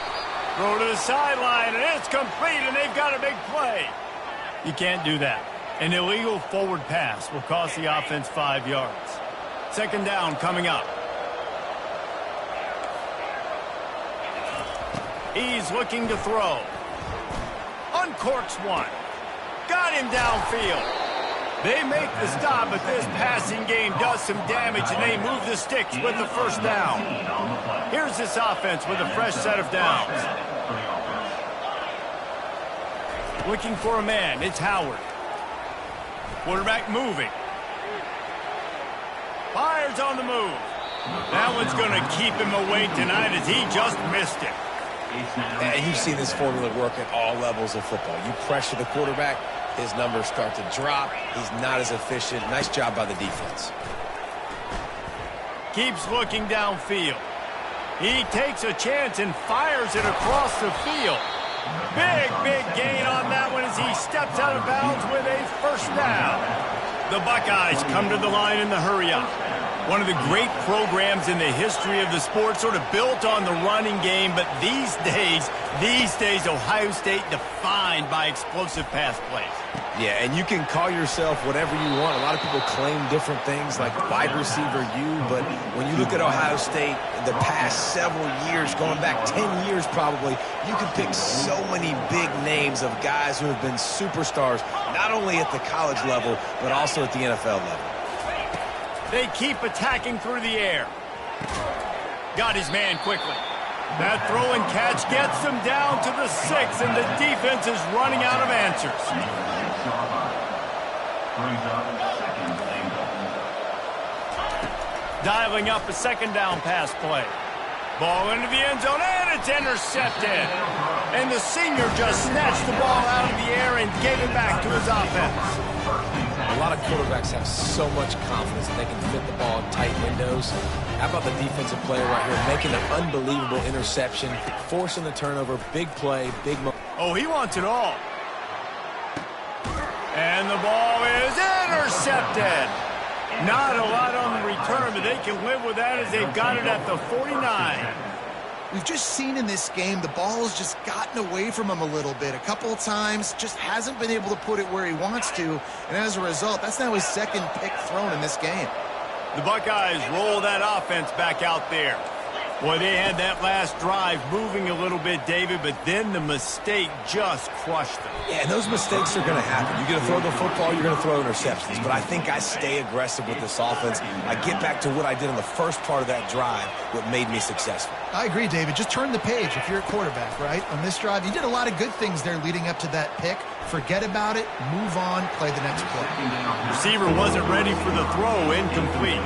Throw to the sideline, and it's complete, and they've got a big play. You can't do that. An illegal forward pass will cost the offense 5 yards. Second down coming up. He's looking to throw. Uncorks one. Got him downfield. They make the stop, but this passing game does some damage, and they move the sticks with the first down. Here's this offense with a fresh set of downs. Looking for a man. It's Howard. Quarterback moving. Fires on the move. That one's going to keep him awake tonight as he just missed it. And you've seen this formula work at all levels of football. You pressure the quarterback, his numbers start to drop. He's not as efficient. Nice job by the defense. Keeps looking downfield. He takes a chance and fires it across the field. Big gain on that one as he steps out of bounds with a first down. The Buckeyes come to the line in the hurry-up. One of the great programs in the history of the sport, sort of built on the running game, but these days, Ohio State defined by explosive pass plays. Yeah, and you can call yourself whatever you want. A lot of people claim different things like wide receiver U, but when you look at Ohio State, the past several years, going back 10 years probably, you can pick so many big names of guys who have been superstars, not only at the college level, but also at the NFL level. They keep attacking through the air. Got his man quickly. That throw and catch gets them down to the 6, and the defense is running out of answers. Dialing up a second down pass play. Ball into the end zone, and it's intercepted. And the senior just snatched the ball out of the air and gave it back to his offense. A lot of quarterbacks have so much confidence that they can fit the ball in tight windows. How about the defensive player right here making an unbelievable interception, forcing the turnover, big play, big moment. Oh, he wants it all. And the ball is intercepted. Not a lot on the return, but they can live with that as they've got it at the 49. We've just seen in this game the ball has just gotten away from him a little bit. A couple of times, just hasn't been able to put it where he wants to. And as a result, that's now his second pick thrown in this game. The Buckeyes roll that offense back out there. Boy, they had that last drive moving a little bit, David, but then the mistake just crushed them. Yeah, and those mistakes are going to happen. You're going to throw the football, you're going to throw interceptions. But I think I stay aggressive with this offense. I get back to what I did in the first part of that drive, what made me successful. I agree, David. Just turn the page if you're a quarterback, right? On this drive, you did a lot of good things there leading up to that pick. Forget about it, move on, play the next play. Receiver wasn't ready for the throw, incomplete.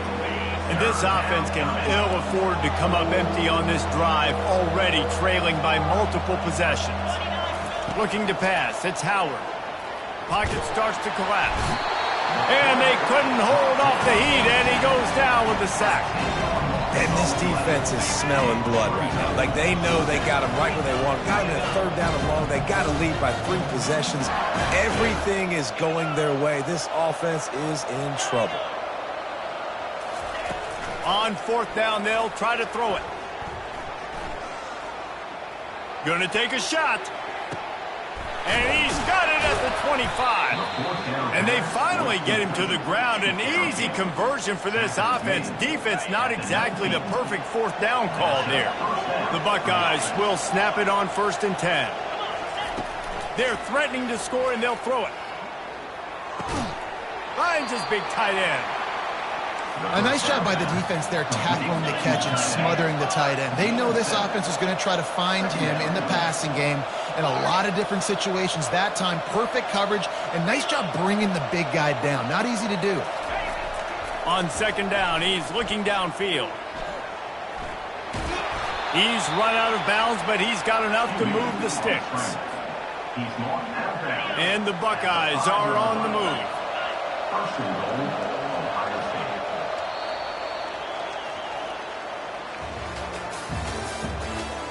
And this offense can ill afford to come up empty on this drive, already trailing by multiple possessions. Looking to pass, it's Howard. Pocket starts to collapse. And they couldn't hold off the heat, and he goes down with the sack. And this defense is smelling blood right now. Like, they know they got him right where they want him. Got him in a third down and long. They got to lead by 3 possessions. Everything is going their way. This offense is in trouble. On fourth down, they'll try to throw it. Gonna take a shot. And he's got it at the 25. And they finally get him to the ground. An easy conversion for this offense. Defense not exactly the perfect fourth down call there. The Buckeyes will snap it on 1st and 10. They're threatening to score, and they'll throw it. Finds his big tight end. A nice job by the defense there, tackling the catch and smothering the tight end. They know this offense is going to try to find him in the passing game in a lot of different situations. That time, perfect coverage, and nice job bringing the big guy down. Not easy to do. On 2nd down, he's looking downfield. He's run out of bounds, but he's got enough to move the sticks. And the Buckeyes are on the move. First and goal, Ohio State.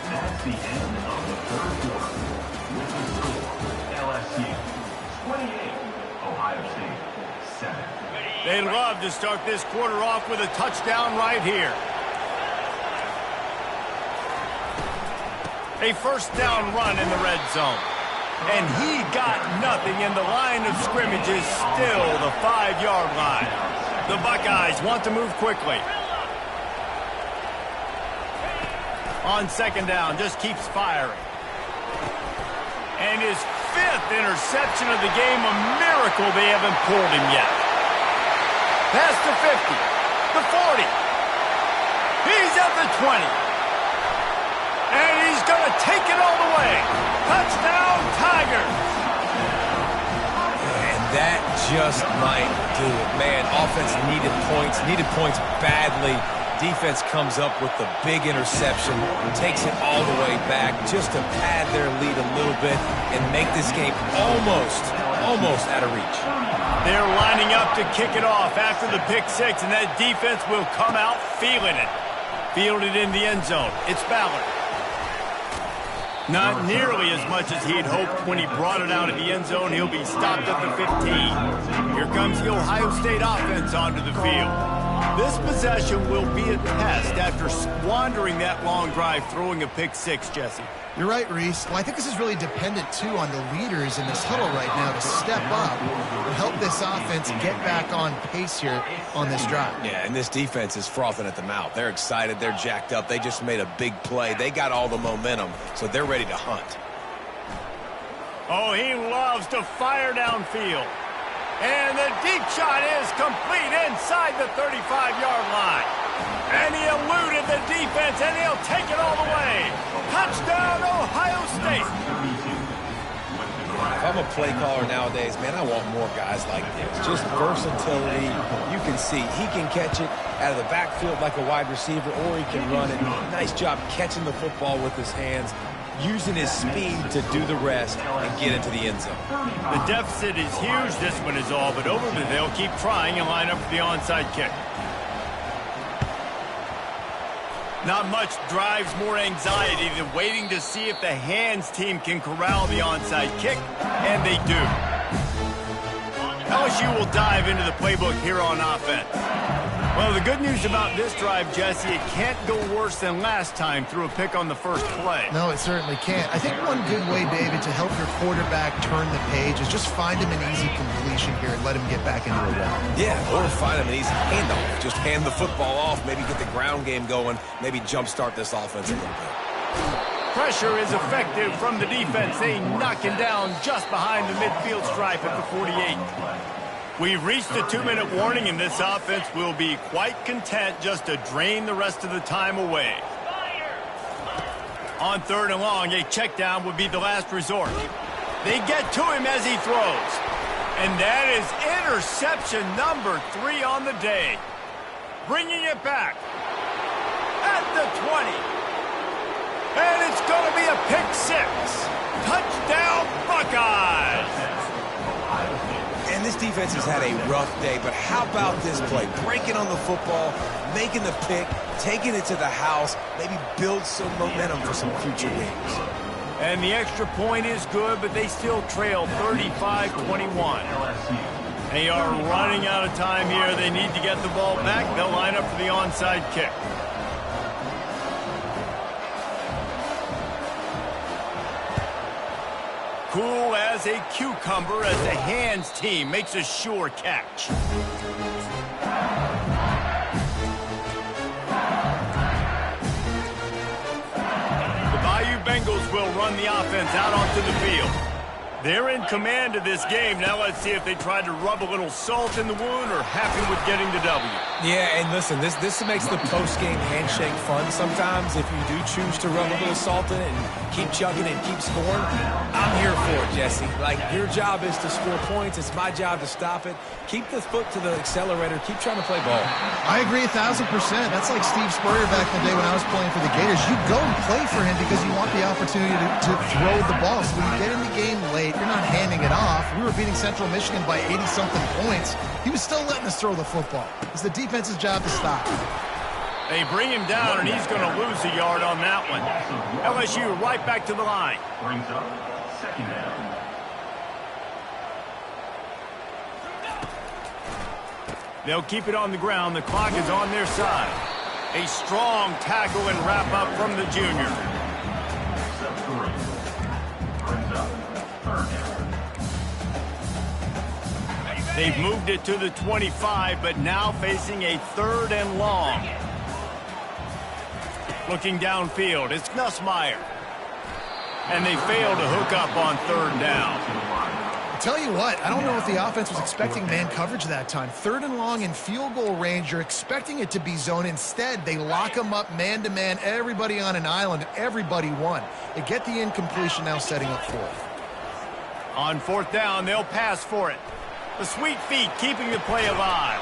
That's the end of the 3rd quarter. With the score, LSU 28, Ohio State 7. They'd love to start this quarter off with a touchdown right here. A 1st down run in the red zone. And he got nothing, and the line of scrimmage is still the 5-yard line. The Buckeyes want to move quickly. On 2nd down, just keeps firing. And his 5th interception of the game, a miracle they haven't pulled him yet. Past the 50, the 40. He's at the 20. And he's going to take it all the way. Touchdown, Tigers. And that just might do it. Man, offense needed points badly. Defense comes up with the big interception, takes it all the way back just to pad their lead a little bit and make this game almost out of reach. They're lining up to kick it off after the pick 6, and that defense will come out feeling it. Fielded in the end zone. It's Ballard. Not nearly as much as he'd hoped when he brought it out of the end zone. He'll be stopped at the 15. Here comes the Ohio State offense onto the field. This possession will be a test after squandering that long drive throwing a pick 6, Jesse. You're right, Reese. Well, I think this is really dependent, too, on the leaders in this huddle right now to step up and help this offense get back on pace here on this drive. Yeah, and this defense is frothing at the mouth. They're excited. They're jacked up. They just made a big play. They got all the momentum, so they're ready to hunt. Oh, he loves to fire downfield. And the deep shot is complete inside the 35-yard line. And he eluded the defense, and he'll take it all the way. Touchdown, Ohio State. If I'm a play caller nowadays, man, I want more guys like this. Just versatility. You can see he can catch it out of the backfield like a wide receiver, or he can run it. Nice job catching the football with his hands, using his speed to do the rest and get into the end zone. The deficit is huge, this one is all, but over they'll keep trying and line up for the onside kick. Not much drives more anxiety than waiting to see if the hands team can corral the onside kick, and they do. LSU will dive into the playbook here on offense. Well, the good news about this drive, Jesse, it can't go worse than last time through a pick on the first play. No, it certainly can't. I think one good way, David, to help your quarterback turn the page is just find him an easy completion here and let him get back into a run. Yeah, or find him an easy handoff. Just hand the football off, maybe get the ground game going, maybe jumpstart this offense a little bit. Pressure is effective from the defense. They knock him down just behind the midfield stripe at the 48. We've reached a 2-minute warning, and this offense will be quite content just to drain the rest of the time away. On 3rd and long, a check down would be the last resort. They get to him as he throws. And that is interception number 3 on the day. Bringing it back at the 20. And it's going to be a pick 6. Touchdown, Buckeyes! And this defense has had a rough day, but how about this play? Breaking on the football, making the pick, taking it to the house, maybe build some momentum for some future games. And the extra point is good, but they still trail 35-21. They are running out of time here. They need to get the ball back. They'll line up for the onside kick. Cool as a cucumber as the hands team makes a sure catch. The Bayou Bengals will run the offense out onto the field. They're in command of this game. Now let's see if they try to rub a little salt in the wound or happy with getting the W. Yeah, and listen, this makes the post-game handshake fun sometimes. If you do choose to rub a little salt in it and keep chugging and keep scoring, I'm here for it, Jesse. Like, your job is to score points. It's my job to stop it. Keep the foot to the accelerator. Keep trying to play ball. I agree 1,000%. That's like Steve Spurrier back in the day when I was playing for the Gators. You go and play for him because you want the opportunity to throw the ball. So when you get in the game late, you're not handing it off. We were beating Central Michigan by 80-something points. He was still letting us throw the football. It's the defense's job to stop. They bring him down, and he's going to lose a yard on that one. LSU right back to the line. Brings up second down. They'll keep it on the ground. The clock is on their side. A strong tackle and wrap up from the junior. Brings up third down. They've moved it to the 25, but now facing a 3rd and long. Looking downfield, it's Nussmeier. And they fail to hook up on 3rd down. I tell you what, I don't know if the offense was expecting man coverage that time. 3rd and long in field goal range, you're expecting it to be zone. Instead, they lock them up man-to-man, everybody on an island, and everybody won. They get the incompletion now setting up 4th. On 4th down, they'll pass for it. The sweet feet keeping the play alive.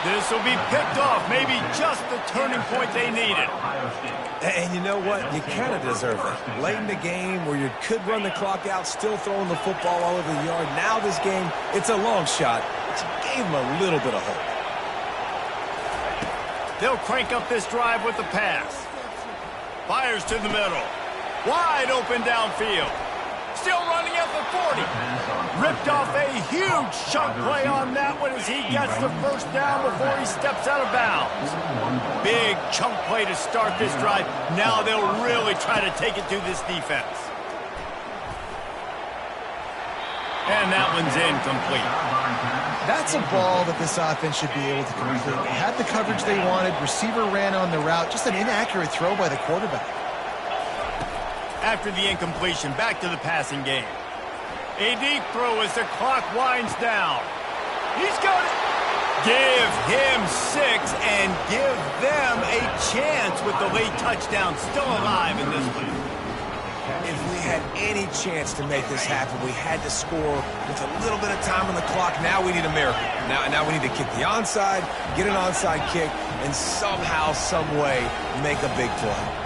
This will be picked off, maybe just the turning point they needed. And you know what? You kind of deserve it. Late in the game where you could run the clock out, still throwing the football all over the yard. Now this game, it's a long shot, but you gave them a little bit of hope. They'll crank up this drive with the pass. Fires to the middle. Wide open downfield. Still running at the 40. Ripped off a huge chunk play on that one as he gets the 1st down before he steps out of bounds. Big chunk play to start this drive. Now they'll really try to take it to this defense. And that one's incomplete. That's a ball that this offense should be able to complete. They had the coverage they wanted. Receiver ran on the route. Just an inaccurate throw by the quarterback. After the incompletion, back to the passing game. A deep throw as the clock winds down. He's got it. Give him 6 and give them a chance with the late touchdown still alive in this one. If we had any chance to make this happen, we had to score with a little bit of time on the clock. Now we need a miracle. Now we need to kick the onside, get an onside kick, and somehow, some way, make a big play.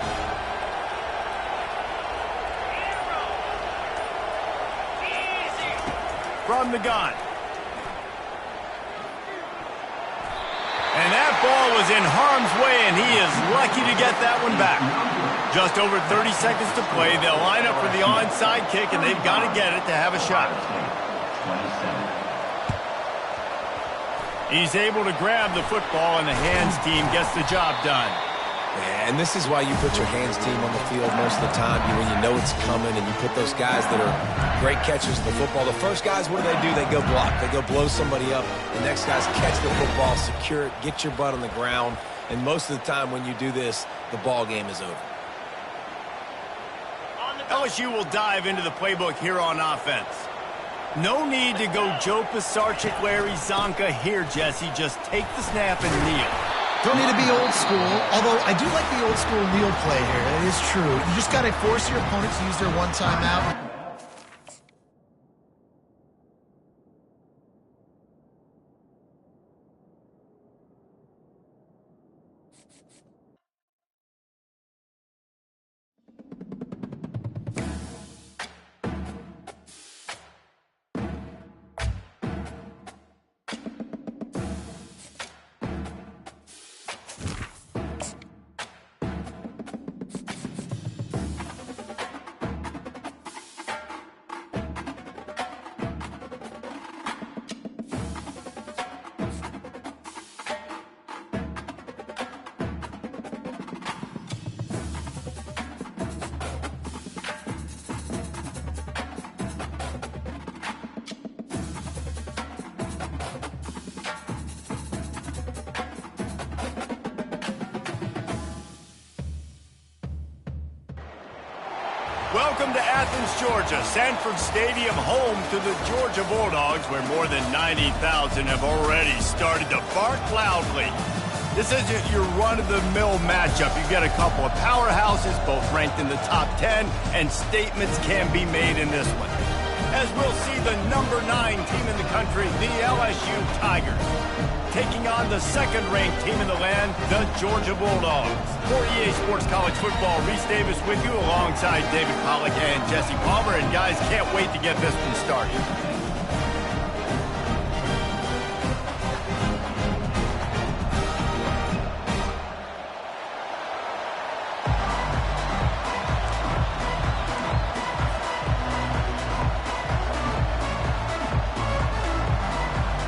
From the gun. And that ball was in harm's way, and he is lucky to get that one back. Just over 30 seconds to play. They'll line up for the onside kick, and they've got to get it to have a shot. He's able to grab the football, and the hands team gets the job done. Yeah, and this is why you put your hands team on the field most of the time. When you know it's coming, and you put those guys that are great catchers of the football. The first guys, what do? They go block. They go blow somebody up. The next guys catch the football, secure it, get your butt on the ground. And most of the time when you do this, the ball game is over. LSU will dive into the playbook here on offense. No need to go Joe Pisarcik, Larry Zonka here, Jesse. Just take the snap and kneel. Don't need to be old school, although I do like the old school kneel play here. That is true. You just got to force your opponent to use their one timeout. Welcome to Athens, Georgia, Sanford Stadium, home to the Georgia Bulldogs, where more than 90,000 have already started to bark loudly. This isn't your run-of-the-mill matchup. You've got a couple of powerhouses, both ranked in the top 10, and statements can be made in this one. As we'll see the number 9 team in the country, the LSU Tigers, taking on the second-ranked team in the land, the Georgia Bulldogs. For EA Sports College Football, Reese Davis with you alongside David Pollack and Jesse Palmer. And guys, can't wait to get this one started.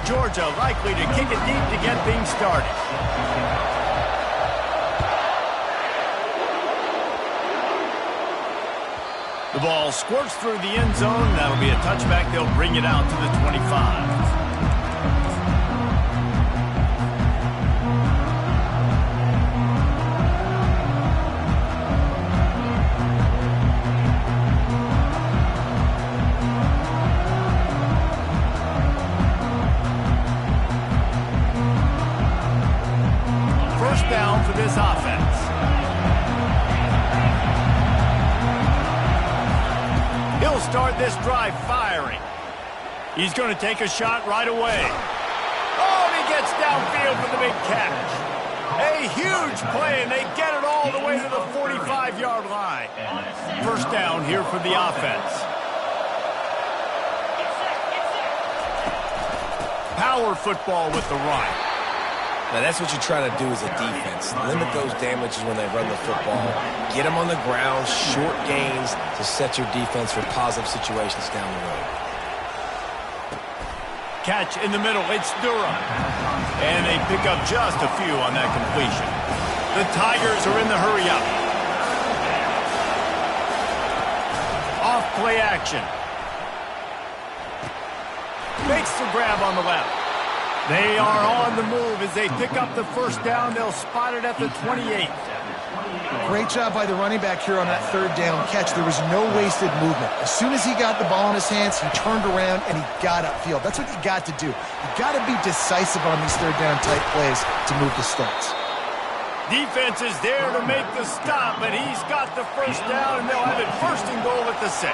Georgia likely to kick it deep to get things started. The ball squirts through the end zone. That'll be a touchback. They'll bring it out to the 25. Down for this offense. He'll start this drive firing. He's going to take a shot right away. Oh, and he gets downfield for the big catch. A huge play, and they get it all the way to the 45-yard line. First down here for the offense. Power football with the run. Now, that's what you try to do as a defense. Limit those damages when they run the football. Get them on the ground, short gains to set your defense for positive situations down the road. Catch in the middle. It's Durham. And they pick up just a few on that completion. The Tigers are in the hurry-up. Off play action. Makes the grab on the left. They are on the move as they pick up the first down. They'll spot it at the 28. Great job by the running back here on that third down catch. There was no wasted movement. As soon as he got the ball in his hands, he turned around and he got upfield. That's what you got to do. You got to be decisive on these third down type plays to move the stats. Defense is there to make the stop, but he's got the first down, and they'll have it first and goal at the 6.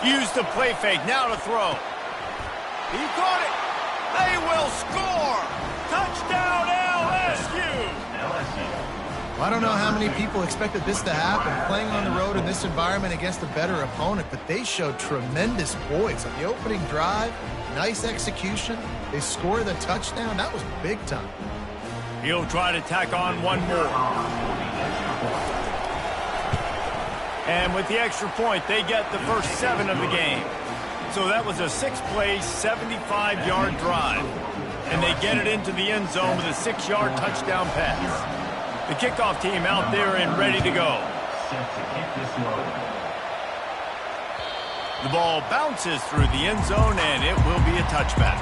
Use the play fake, now to throw. He caught it. They will score. Touchdown, LSU. I don't know how many people expected this to happen, playing on the road in this environment against a better opponent, but they showed tremendous poise on the opening drive. Nice execution. They scored the touchdown. That was big time. He'll try to tack on one more. And with the extra point, they get the first 7 of the game. So that was a 6-play, 75-yard drive. And they get it into the end zone with a 6-yard touchdown pass. The kickoff team out there and ready to go. The ball bounces through the end zone, and it will be a touchback.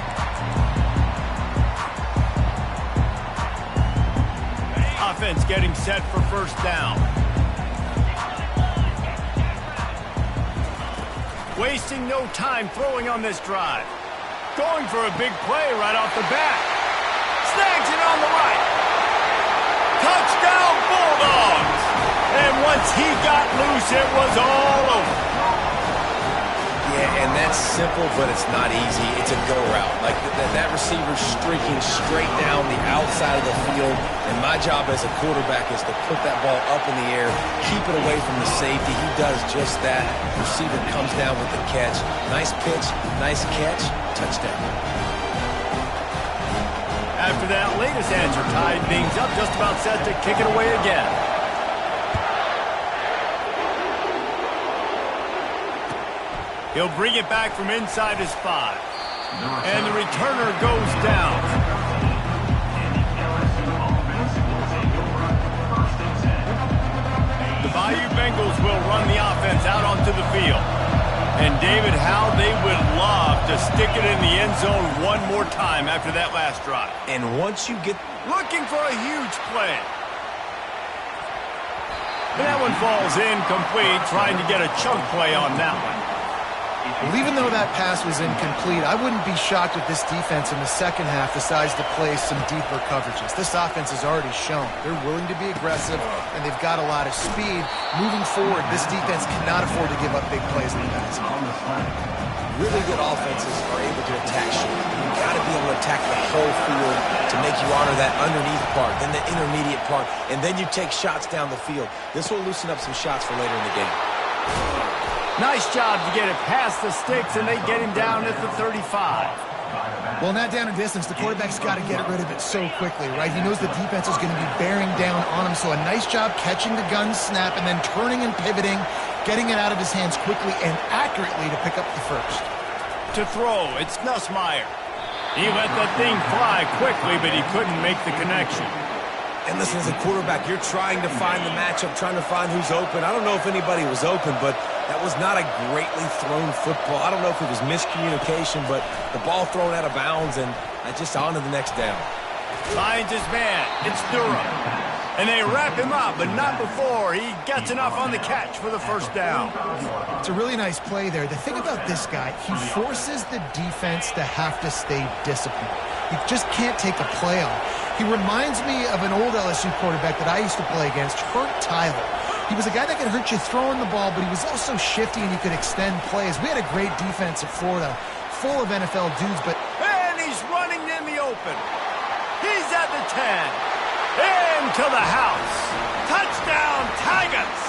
Offense getting set for first down. Wasting no time throwing on this drive. Going for a big play right off the bat. Snags it on the right. Touchdown, Bulldogs! And once he got loose, it was all over. Yeah, and that's simple, but it's not easy. It's a go route. Like that receiver streaking straight down the outside of the field. And my job as a quarterback is to put that ball up in the air, keep it away from the safety. He does just that. The receiver comes down with the catch. Nice pitch, nice catch, touchdown. After that latest answer, tied things up, just about set to kick it away again. He'll bring it back from inside his 5. And the returner goes down. The Bayou Bengals will run the offense out onto the field. And David, how they would love to stick it in the end zone one more time after that last drive. And once you get... Looking for a huge play. And that one falls incomplete, trying to get a chunk play on that one. Well, even though that pass was incomplete, I wouldn't be shocked if this defense in the second half decides to play some deeper coverages. This offense has already shown they're willing to be aggressive, and they've got a lot of speed. Moving forward, this defense cannot afford to give up big plays in the passing. Really good offenses are able to attack short. You've got to be able to attack the whole field to make you honor that underneath part, then the intermediate part, and then you take shots down the field. This will loosen up some shots for later in the game. Nice job to get it past the sticks, and they get him down at the 35. Well, in that down and distance, the quarterback's got to get rid of it so quickly, right? He knows the defense is going to be bearing down on him, so a nice job catching the gun snap and then turning and pivoting, getting it out of his hands quickly and accurately to pick up the first. To throw, it's Nussmeier. He let that thing fly quickly, but he couldn't make the connection. And listen, as a quarterback, you're trying to find the matchup, trying to find who's open. I don't know if anybody was open, but that was not a greatly thrown football. I don't know if it was miscommunication, but the ball thrown out of bounds, and just on to the next down. Finds his man. It's Durham. And they wrap him up, but not before he gets enough on the catch for the first down. It's a really nice play there. The thing about this guy, he forces the defense to have to stay disciplined. You just can't take a play on. He reminds me of an old LSU quarterback that I used to play against, Hurt Tyler. He was a guy that could hurt you throwing the ball, but he was also shifty and he could extend plays. We had a great defense at Florida, full of NFL dudes, but... And he's running in the open. He's at the 10. Into the house. Touchdown, Tigers!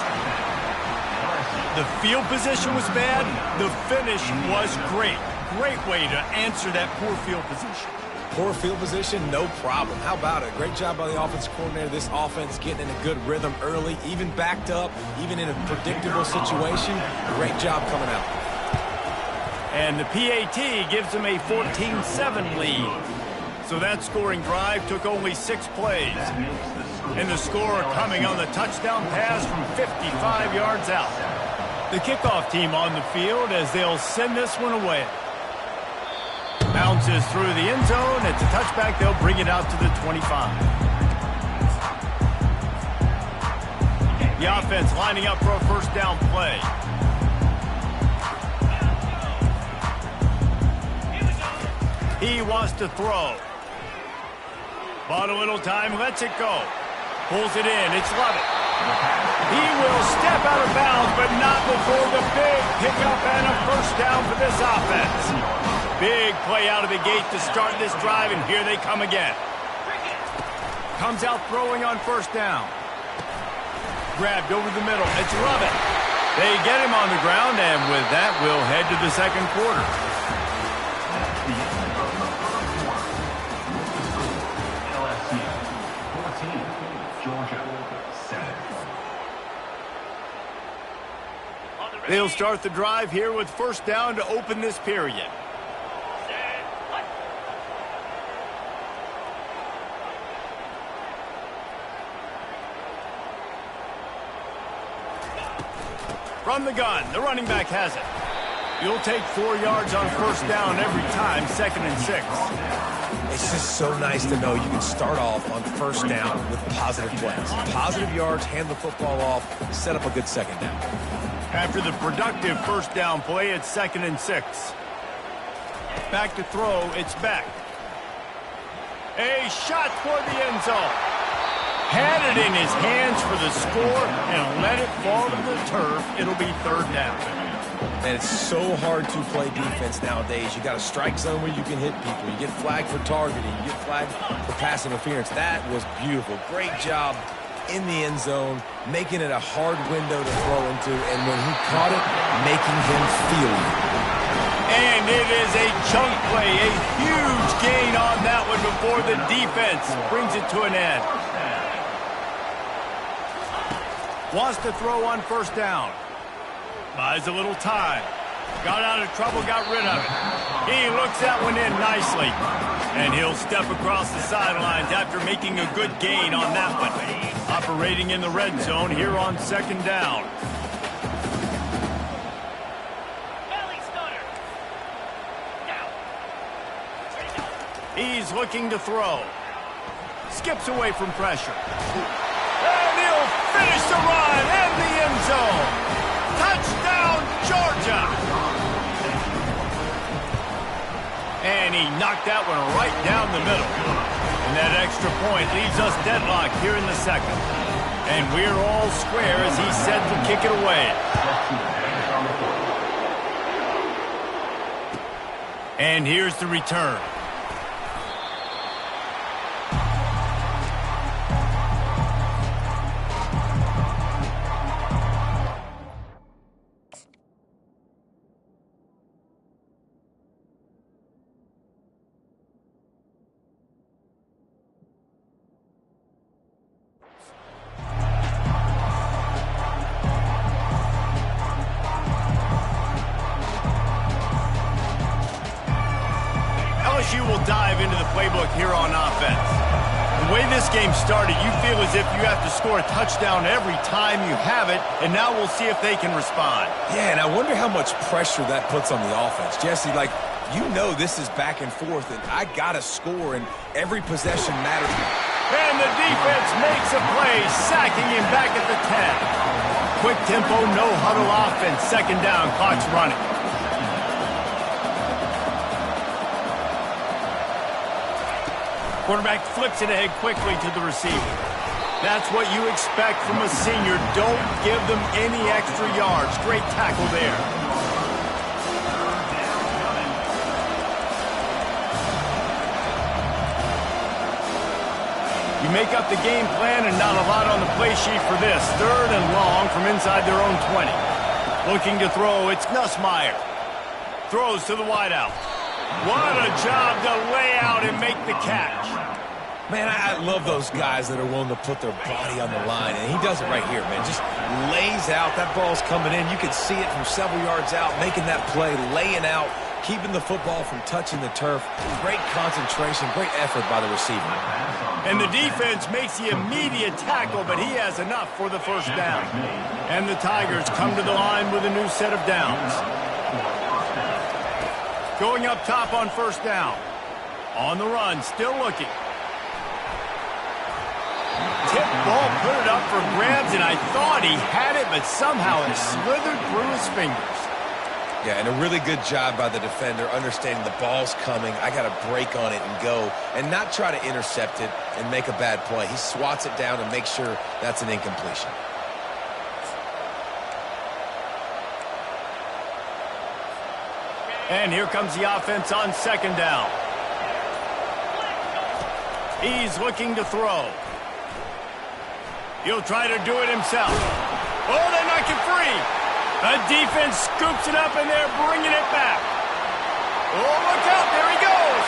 The field position was bad. The finish was great. Great way to answer that poor field position. Poor field position, no problem. How about it? Great job by the offensive coordinator. This offense getting in a good rhythm early, even backed up, even in a predictable situation. Great job coming out. And the PAT gives them a 14-7 lead. So that scoring drive took only 6 plays. And the score coming on the touchdown pass from 55 yards out. The kickoff team on the field as they'll send this one away. Bounces through the end zone. It's a touchback. They'll bring it out to the 25. The offense lining up for a first down play. He wants to throw. Bought a little time, lets it go. Pulls it in, it's Lovett. He will step out of bounds, but not before the big pickup and a first down for this offense. Big play out of the gate to start this drive, and here they come again. Comes out throwing on first down. Grabbed over the middle, it's Lovett. They get him on the ground, and with that, we'll head to the second quarter. They'll start the drive here with first down to open this period. From the gun, the running back has it. You'll take 4 yards on first down every time, 2nd and 6. It's just so nice to know you can start off on first down with positive plays. Positive yards, hand the football off, set up a good second down. After the productive first down play, it's 2nd and 6. Back to throw, it's Beck. A shot toward the end zone. Had it in his hands for the score and let it fall to the turf. It'll be 3rd down. And it's so hard to play defense nowadays. You got a strike zone where you can hit people. You get flagged for targeting. You get flagged for pass interference. That was beautiful. Great job in the end zone, making it a hard window to throw into, and when he caught it, making him feel it. And it is a chunk play, a huge gain on that one before the defense brings it to an end. Wants to throw on first down. Buys a little time. Got out of trouble, got rid of it. He looks that one in nicely. And he'll step across the sidelines after making a good gain on that one. Operating in the red zone here on 2nd down. He's looking to throw. Skips away from pressure. And he'll finish the run and the end zone. Touchdown, Georgia. And he knocked that one right down the middle. And that extra point leaves us deadlocked here in the second. And we're all square as he's set to kick it away. And here's the return. LSU will dive into the playbook here on offense. The way this game started, you feel as if you have to score a touchdown every time you have it, and now we'll see if they can respond. Yeah, and I wonder how much pressure that puts on the offense. Jesse, like, you know this is back and forth, and I got to score, and every possession matters. And the defense makes a play, sacking him back at the 10. Quick tempo, no huddle offense, second down, clock's running. Quarterback flips it ahead quickly to the receiver. That's what you expect from a senior. Don't give them any extra yards. Great tackle there. You make up the game plan and not a lot on the play sheet for this. Third and long from inside their own 20. Looking to throw, it's Nussmeier. Throws to the wideout. What a job to lay out and make the catch. Man, I love those guys that are willing to put their body on the line, and he does it right here, man. Just lays out. That ball's coming in. You can see it from several yards out, making that play, laying out, keeping the football from touching the turf. Great concentration, great effort by the receiver. And the defense makes the immediate tackle, but he has enough for the first down. And the Tigers come to the line with a new set of downs. Going up top on first down. On the run, still looking. Tip ball, put it up for grabs, and I thought he had it, but somehow it slithered through his fingers. Yeah, and a really good job by the defender, understanding the ball's coming. I got to break on it and go, and not try to intercept it and make a bad play. He swats it down and makes sure that's an incompletion. And here comes the offense on second down. He's looking to throw. He'll try to do it himself. Oh, they knock it free. The defense scoops it up, and they're bringing it back. Oh, look out. There he goes.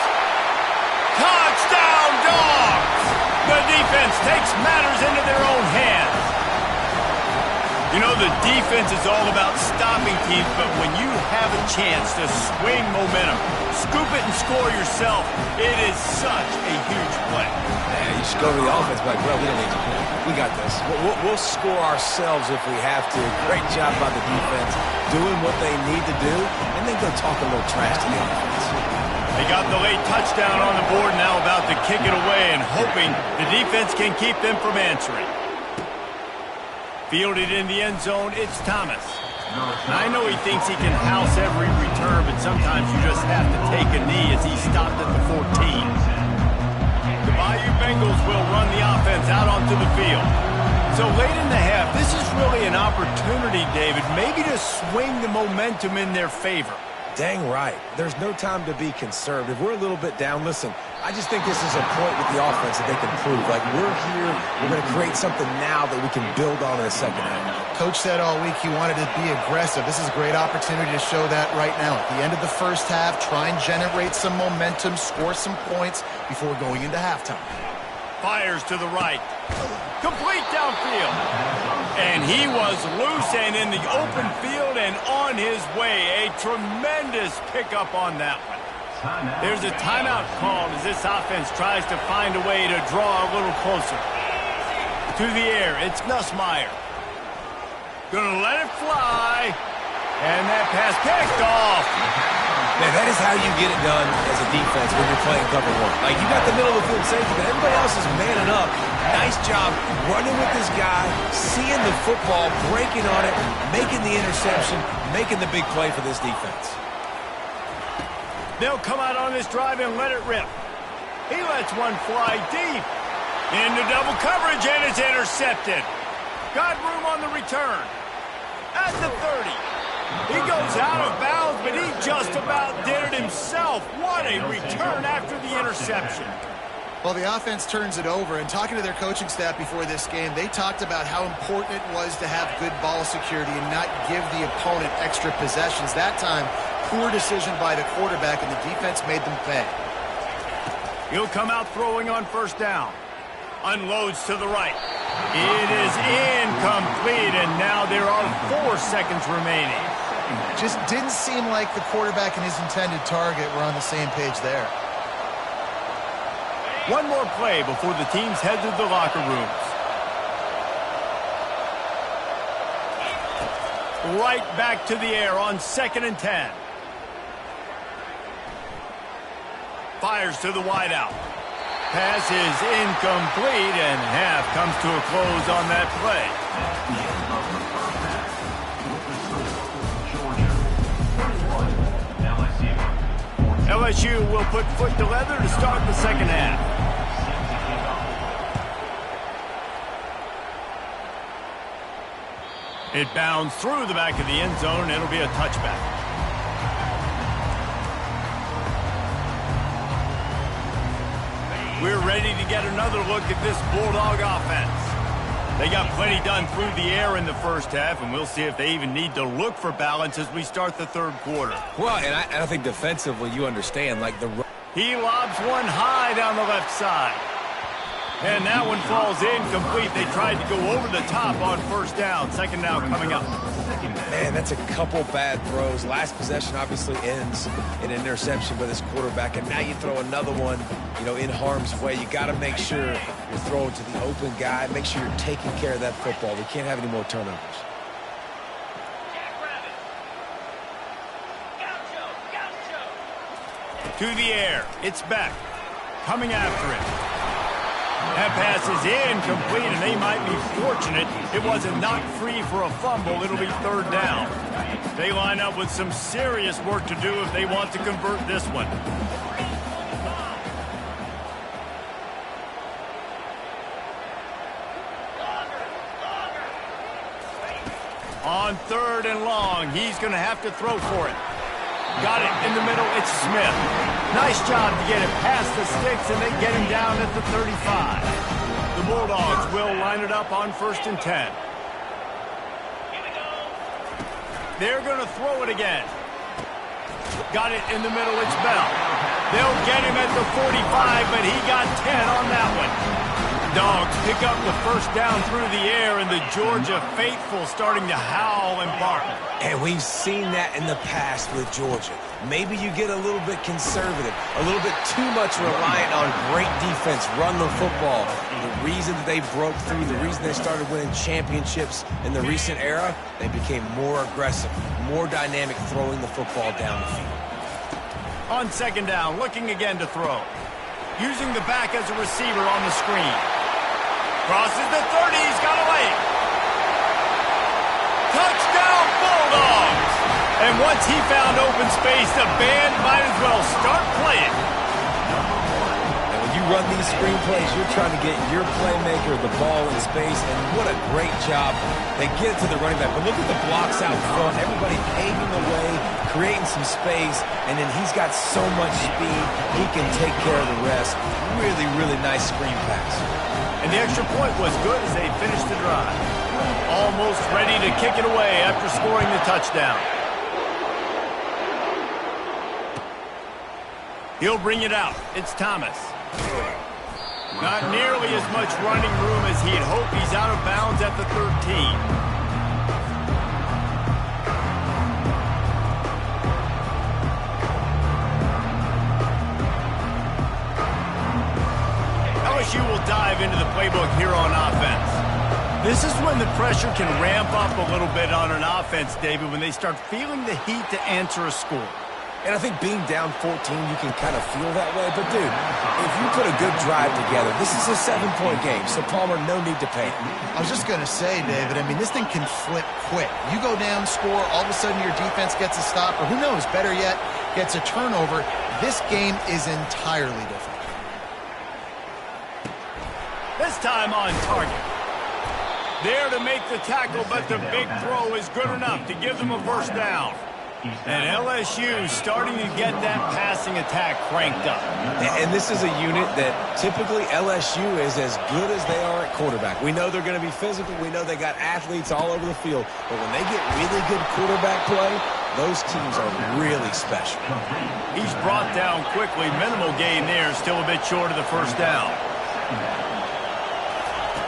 Touchdown, Dogs. The defense takes matters into their own hands. You know, the defense is all about stopping teams, but when you have a chance to swing momentum, scoop it and score yourself, it is such a huge play. Yeah, you should go to the offense, like, well, we don't need to play. We got this. We'll score ourselves if we have to. Great job by the defense, doing what they need to do, and then go talk a little trash to the offense. They got the late touchdown on the board, now about to kick it away and hoping the defense can keep them from answering. Fielded in the end zone, it's Thomas. I know he thinks he can house every return, but sometimes you just have to take a knee as he stopped at the 14. The Bayou Bengals will run the offense out onto the field. So late in the half, this is really an opportunity, David, maybe to swing the momentum in their favor. Dang right. There's no time to be conservative. We're a little bit down. Listen, I just think this is a point with the offense that they can prove. Like, we're here, we're going to create something now that we can build on in the second half. Coach said all week he wanted to be aggressive. This is a great opportunity to show that right now. At the end of the first half, try and generate some momentum, score some points before going into halftime. Fires to the right. Complete downfield. And he was loose and in the open field and on his way. A tremendous pickup on that one. There's a timeout called as this offense tries to find a way to draw a little closer. To the air, it's Nussmeier. Gonna let it fly. And that pass picked off. Man, that is how you get it done as a defense when you're playing cover one. Like, you got the middle of the field safety, but everybody else is manning up. Nice job running with this guy, seeing the football, breaking on it, making the interception, making the big play for this defense. They'll come out on this drive and let it rip. He lets one fly deep. Into double coverage, and it's intercepted. Got room on the return. At the 30. He goes out of bounds, but he just about did it himself. What a return after the interception. Well, the offense turns it over, and talking to their coaching staff before this game, they talked about how important it was to have good ball security and not give the opponent extra possessions. That time, poor decision by the quarterback, and the defense made them pay. He'll come out throwing on first down. Unloads to the right. It is incomplete, and now there are 4 seconds remaining. Just didn't seem like the quarterback and his intended target were on the same page there. One more play before the teams head to the locker rooms. Right back to the air on 2nd and 10. Fires to the wideout. Pass is incomplete, and half comes to a close on that play. LSU will put foot to leather to start the second half. It bounds through the back of the end zone. It'll be a touchback. We're ready to get another look at this Bulldog offense. They got plenty done through the air in the first half, and we'll see if they even need to look for balance as we start the third quarter. Well, and I think defensively, you understand, like the... He lobs one high down the left side. And that one falls incomplete. They tried to go over the top on first down. Second down coming up. Man, that's a couple bad throws. Last possession obviously ends in an interception by this quarterback, and now you throw another one, in harm's way. You got to make sure you're throwing to the open guy. Make sure you're taking care of that football. We can't have any more turnovers. To the air. It's back. Coming after it. That pass is incomplete, and they might be fortunate it wasn't knocked free for a fumble. It'll be third down. They line up with some serious work to do if they want to convert this one. On 3rd and long, he's going to have to throw for it. Got it in the middle. It's Smith. Nice job to get it past the sticks, and they get him down at the 35. The Bulldogs will line it up on 1st and 10. They're going to throw it again. Got it in the middle. It's Bell. They'll get him at the 45, but he got 10 on that one. Dogs pick up the first down through the air, and the Georgia faithful starting to howl and bark. And we've seen that in the past with Georgia. Maybe you get a little bit conservative, a little bit too much reliant on great defense, run the football. The reason that they broke through, the reason they started winning championships in the recent era, they became more aggressive, more dynamic throwing the football down the field. On 2nd down, looking again to throw. Using the back as a receiver on the screen. Crosses the 30, he's got away. Touchdown Bulldogs! And once he found open space, the band might as well start playing. And when you run these screen plays, you're trying to get your playmaker the ball in space, and what a great job. They get it to the running back, but look at the blocks out front. Everybody paving the way, creating some space, and then he's got so much speed, he can take care of the rest. Really, really nice screen pass. And the extra point was good as they finished the drive. Almost ready to kick it away after scoring the touchdown. He'll bring it out. It's Thomas. Not nearly as much running room as he'd hoped. He's out of bounds at the 13. LSU will dive into the playbook here on offense. This is when the pressure can ramp up a little bit on an offense, David, when they start feeling the heat to answer a score. And I think being down 14, you can kind of feel that way. But, dude, if you put a good drive together, this is a 7-point game. So, Palmer, no need to panic. I was just going to say, David, I mean, this thing can flip quick. You go down, score, all of a sudden your defense gets a stop, or who knows, better yet, gets a turnover. This game is entirely different. This time on target. There to make the tackle, but the big throw is good enough to give them a first down. And LSU starting to get that passing attack cranked up. And this is a unit that typically LSU is as good as they are at quarterback. We know they're going to be physical. We know they got athletes all over the field. But when they get really good quarterback play, those teams are really special. He's brought down quickly. Minimal gain there. Still a bit short of the first down.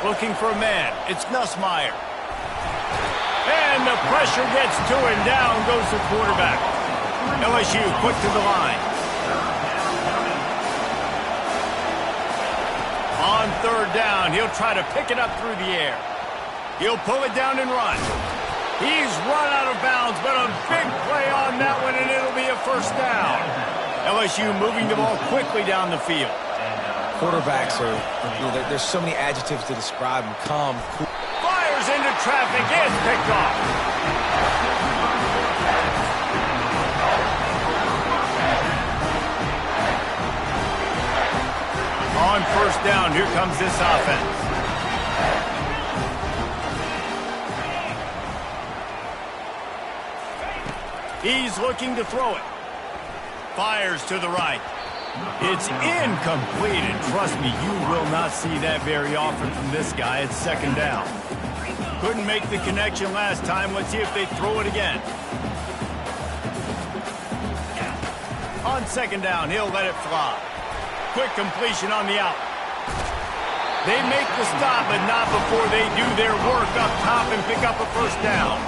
Looking for a man. It's Nussmeier. And the pressure gets to him. Down goes the quarterback. LSU quick to the line. On third down, he'll try to pick it up through the air. He'll pull it down and run. He's run out of bounds, but a big play on that one, and it'll be a first down. LSU moving the ball quickly down the field. Quarterbacks are, there's so many adjectives to describe them. Calm, cool. Fires into traffic. It's picked off. On first down, here comes this offense. He's looking to throw it. Fires to the right. It's incomplete, and trust me, you will not see that very often from this guy. It's second down. Couldn't make the connection last time. Let's see if they throw it again. On second down, he'll let it fly. Quick completion on the out. They make the stop, but not before they do their work up top and pick up a first down.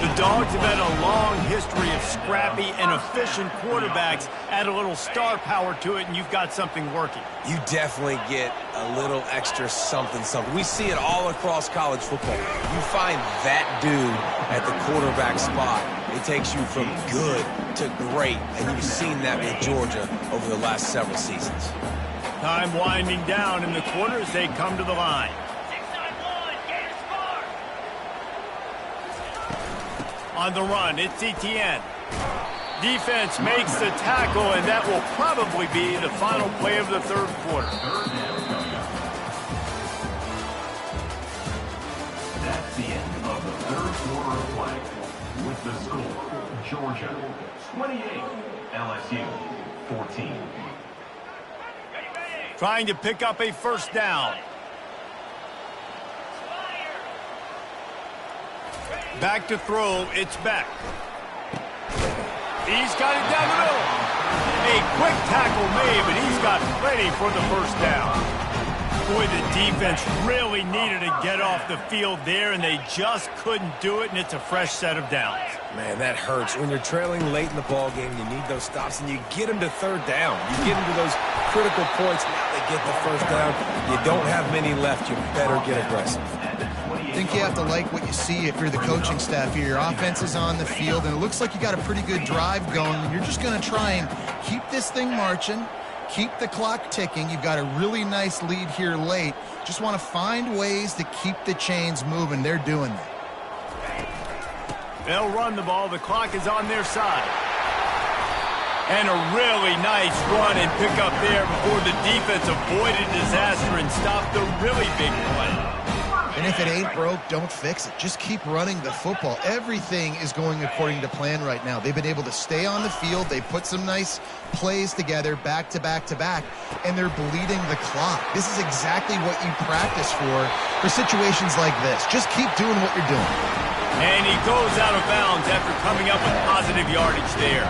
The Dogs have had a long history of scrappy and efficient quarterbacks. Add a little star power to it, and you've got something working. You definitely get a little extra something. We see it all across college football. You find that dude at the quarterback spot, it takes you from good to great, and you've seen that with Georgia over the last several seasons. Time winding down in the quarter as they come to the line. On the run, it's Etienne. Defense makes the tackle, and that will probably be the final play of the third quarter. That's the end of the third quarter of play. With the score, Georgia 28, LSU 14. Trying to pick up a first down. Back to throw, it's Beck. He's got it down the middle. A quick tackle made, but he's got plenty for the first down. Boy, the defense really needed to get off the field there, and they just couldn't do it, and it's a fresh set of downs. Man, that hurts. When you're trailing late in the ball game, you need those stops, and you get them to third down. You get them to those critical points. Now they get the first down. You don't have many left. You better get aggressive. I think you have to like what you see if you're the coaching staff here. Your offense is on the field, and it looks like you got a pretty good drive going. You're just going to try and keep this thing marching, keep the clock ticking. You've got a really nice lead here late. Just want to find ways to keep the chains moving. They're doing that. They'll run the ball. The clock is on their side. And a really nice run and pick up there before the defense avoided disaster and stopped the really big play. And if it ain't broke, don't fix it. Just keep running the football. Everything is going according to plan right now. They've been able to stay on the field. They put some nice plays together back to back to back, and they're bleeding the clock. This is exactly what you practice for situations like this. Just keep doing what you're doing. And he goes out of bounds after coming up with positive yardage there.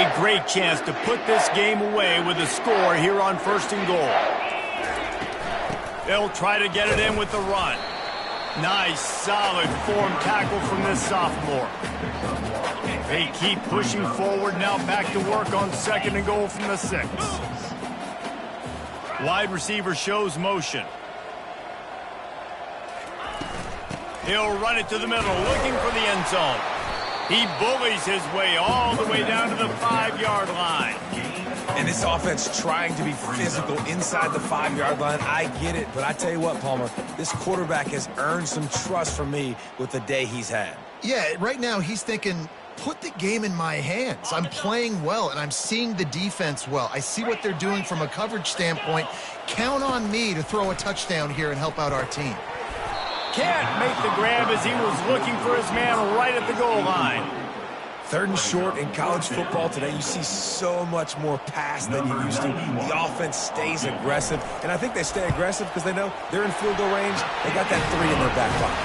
A great chance to put this game away with a score here on 1st and goal. They'll try to get it in with the run. Nice, solid form tackle from this sophomore. They keep pushing forward, now back to work on 2nd and goal from the 6. Wide receiver shows motion. He'll run it to the middle, looking for the end zone. He bullies his way all the way down to the 5-yard line. And this offense trying to be physical inside the 5-yard line. I get it, but I tell you what, Palmer, this quarterback has earned some trust from me with the day he's had. Yeah, right now he's thinking, put the game in my hands. I'm playing well, and I'm seeing the defense well. I see what they're doing from a coverage standpoint. Count on me to throw a touchdown here and help out our team. Can't make the grab as he was looking for his man right at the goal line. 3rd and short in college football today, you see so much more pass than you used to. The offense stays aggressive, and I think they stay aggressive because they know they're in field goal range. They got that 3 in their back pocket.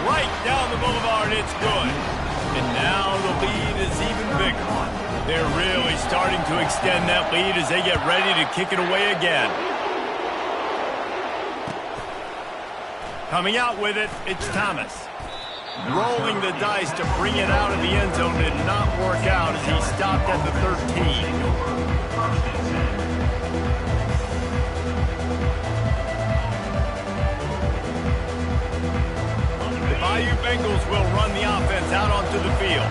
Right down the boulevard, it's good. And now the lead is even bigger. They're really starting to extend that lead as they get ready to kick it away again. Coming out with it, it's Thomas. Rolling the dice to bring it out of the end zone did not work out as he stopped at the 13. The Bayou Bengals will run the offense out onto the field.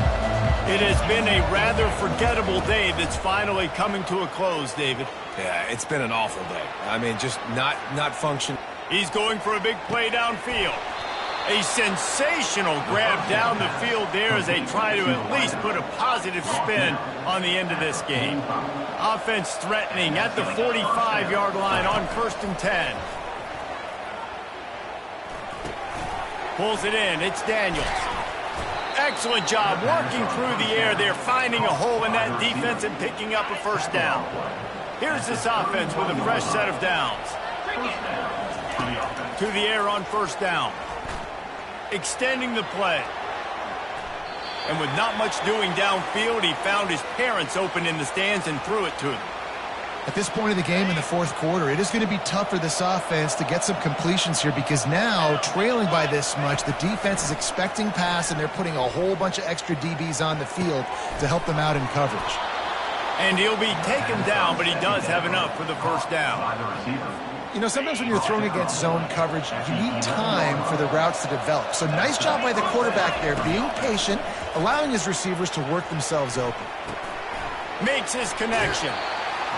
It has been a rather forgettable day that's finally coming to a close, David. Yeah, it's been an awful day. I mean, just not functioning. He's going for a big play downfield. A sensational grab down the field there as they try to at least put a positive spin on the end of this game. Offense threatening at the 45-yard line on 1st and 10. Pulls it in. It's Daniels. Excellent job working through the air there, finding a hole in that defense and picking up a 1st down. Here's this offense with a fresh set of downs. To the air on 1st down. Extending the play. And with not much doing downfield, he found his parents open in the stands and threw it to them. At this point of the game in the 4th quarter, it is going to be tough for this offense to get some completions here because now, trailing by this much, the defense is expecting pass and they're putting a whole bunch of extra DBs on the field to help them out in coverage. And he'll be taken down, but he does have enough for the 1st down. You know, sometimes when you're throwing against zone coverage, you need time for the routes to develop. So nice job by the quarterback there, being patient, allowing his receivers to work themselves open. Makes his connection.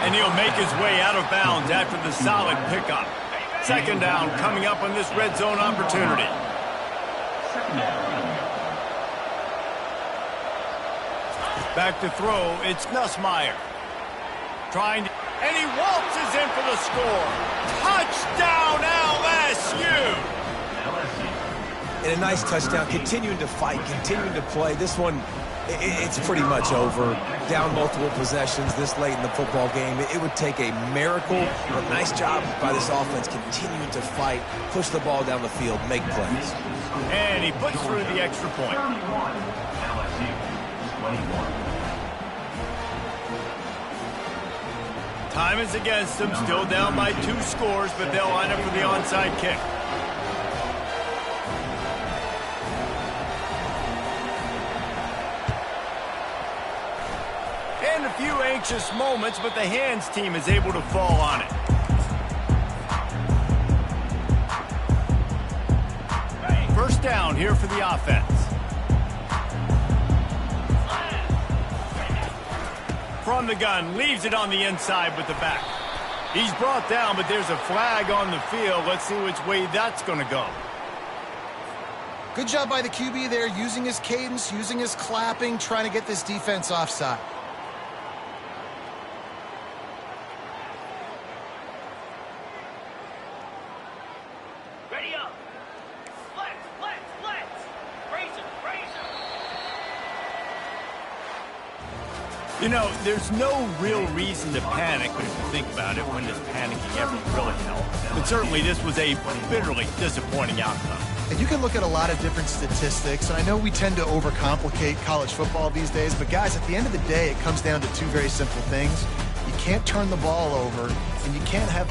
And he'll make his way out of bounds after the solid pickup. 2nd down coming up on this red zone opportunity. Back to throw, it's Nussmeier. Trying to... And he waltzes in for the score. Touchdown, LSU! And a nice touchdown, continuing to fight, continuing to play. This one, it's pretty much over. Down multiple possessions this late in the football game. It would take a miracle, but nice job by this offense continuing to fight, push the ball down the field, make plays. And he puts through the extra point. LSU 21. Time is against them, still down by 2 scores, but they'll line up for the onside kick. And a few anxious moments, but the hands team is able to fall on it. First down here for the offense. From the gun, leaves it on the inside with the back. He's brought down, but there's a flag on the field. Let's see which way that's going to go. Good job by the QB there, using his cadence, using his clapping, trying to get this defense offside. Ready up. Let's. Raise him. You know, there's no real reason to panic, but if you think about it, when does panicking ever really help? But certainly this was a bitterly disappointing outcome. And you can look at a lot of different statistics, and I know we tend to overcomplicate college football these days, but guys, at the end of the day, it comes down to two very simple things. You can't turn the ball over, and you can't have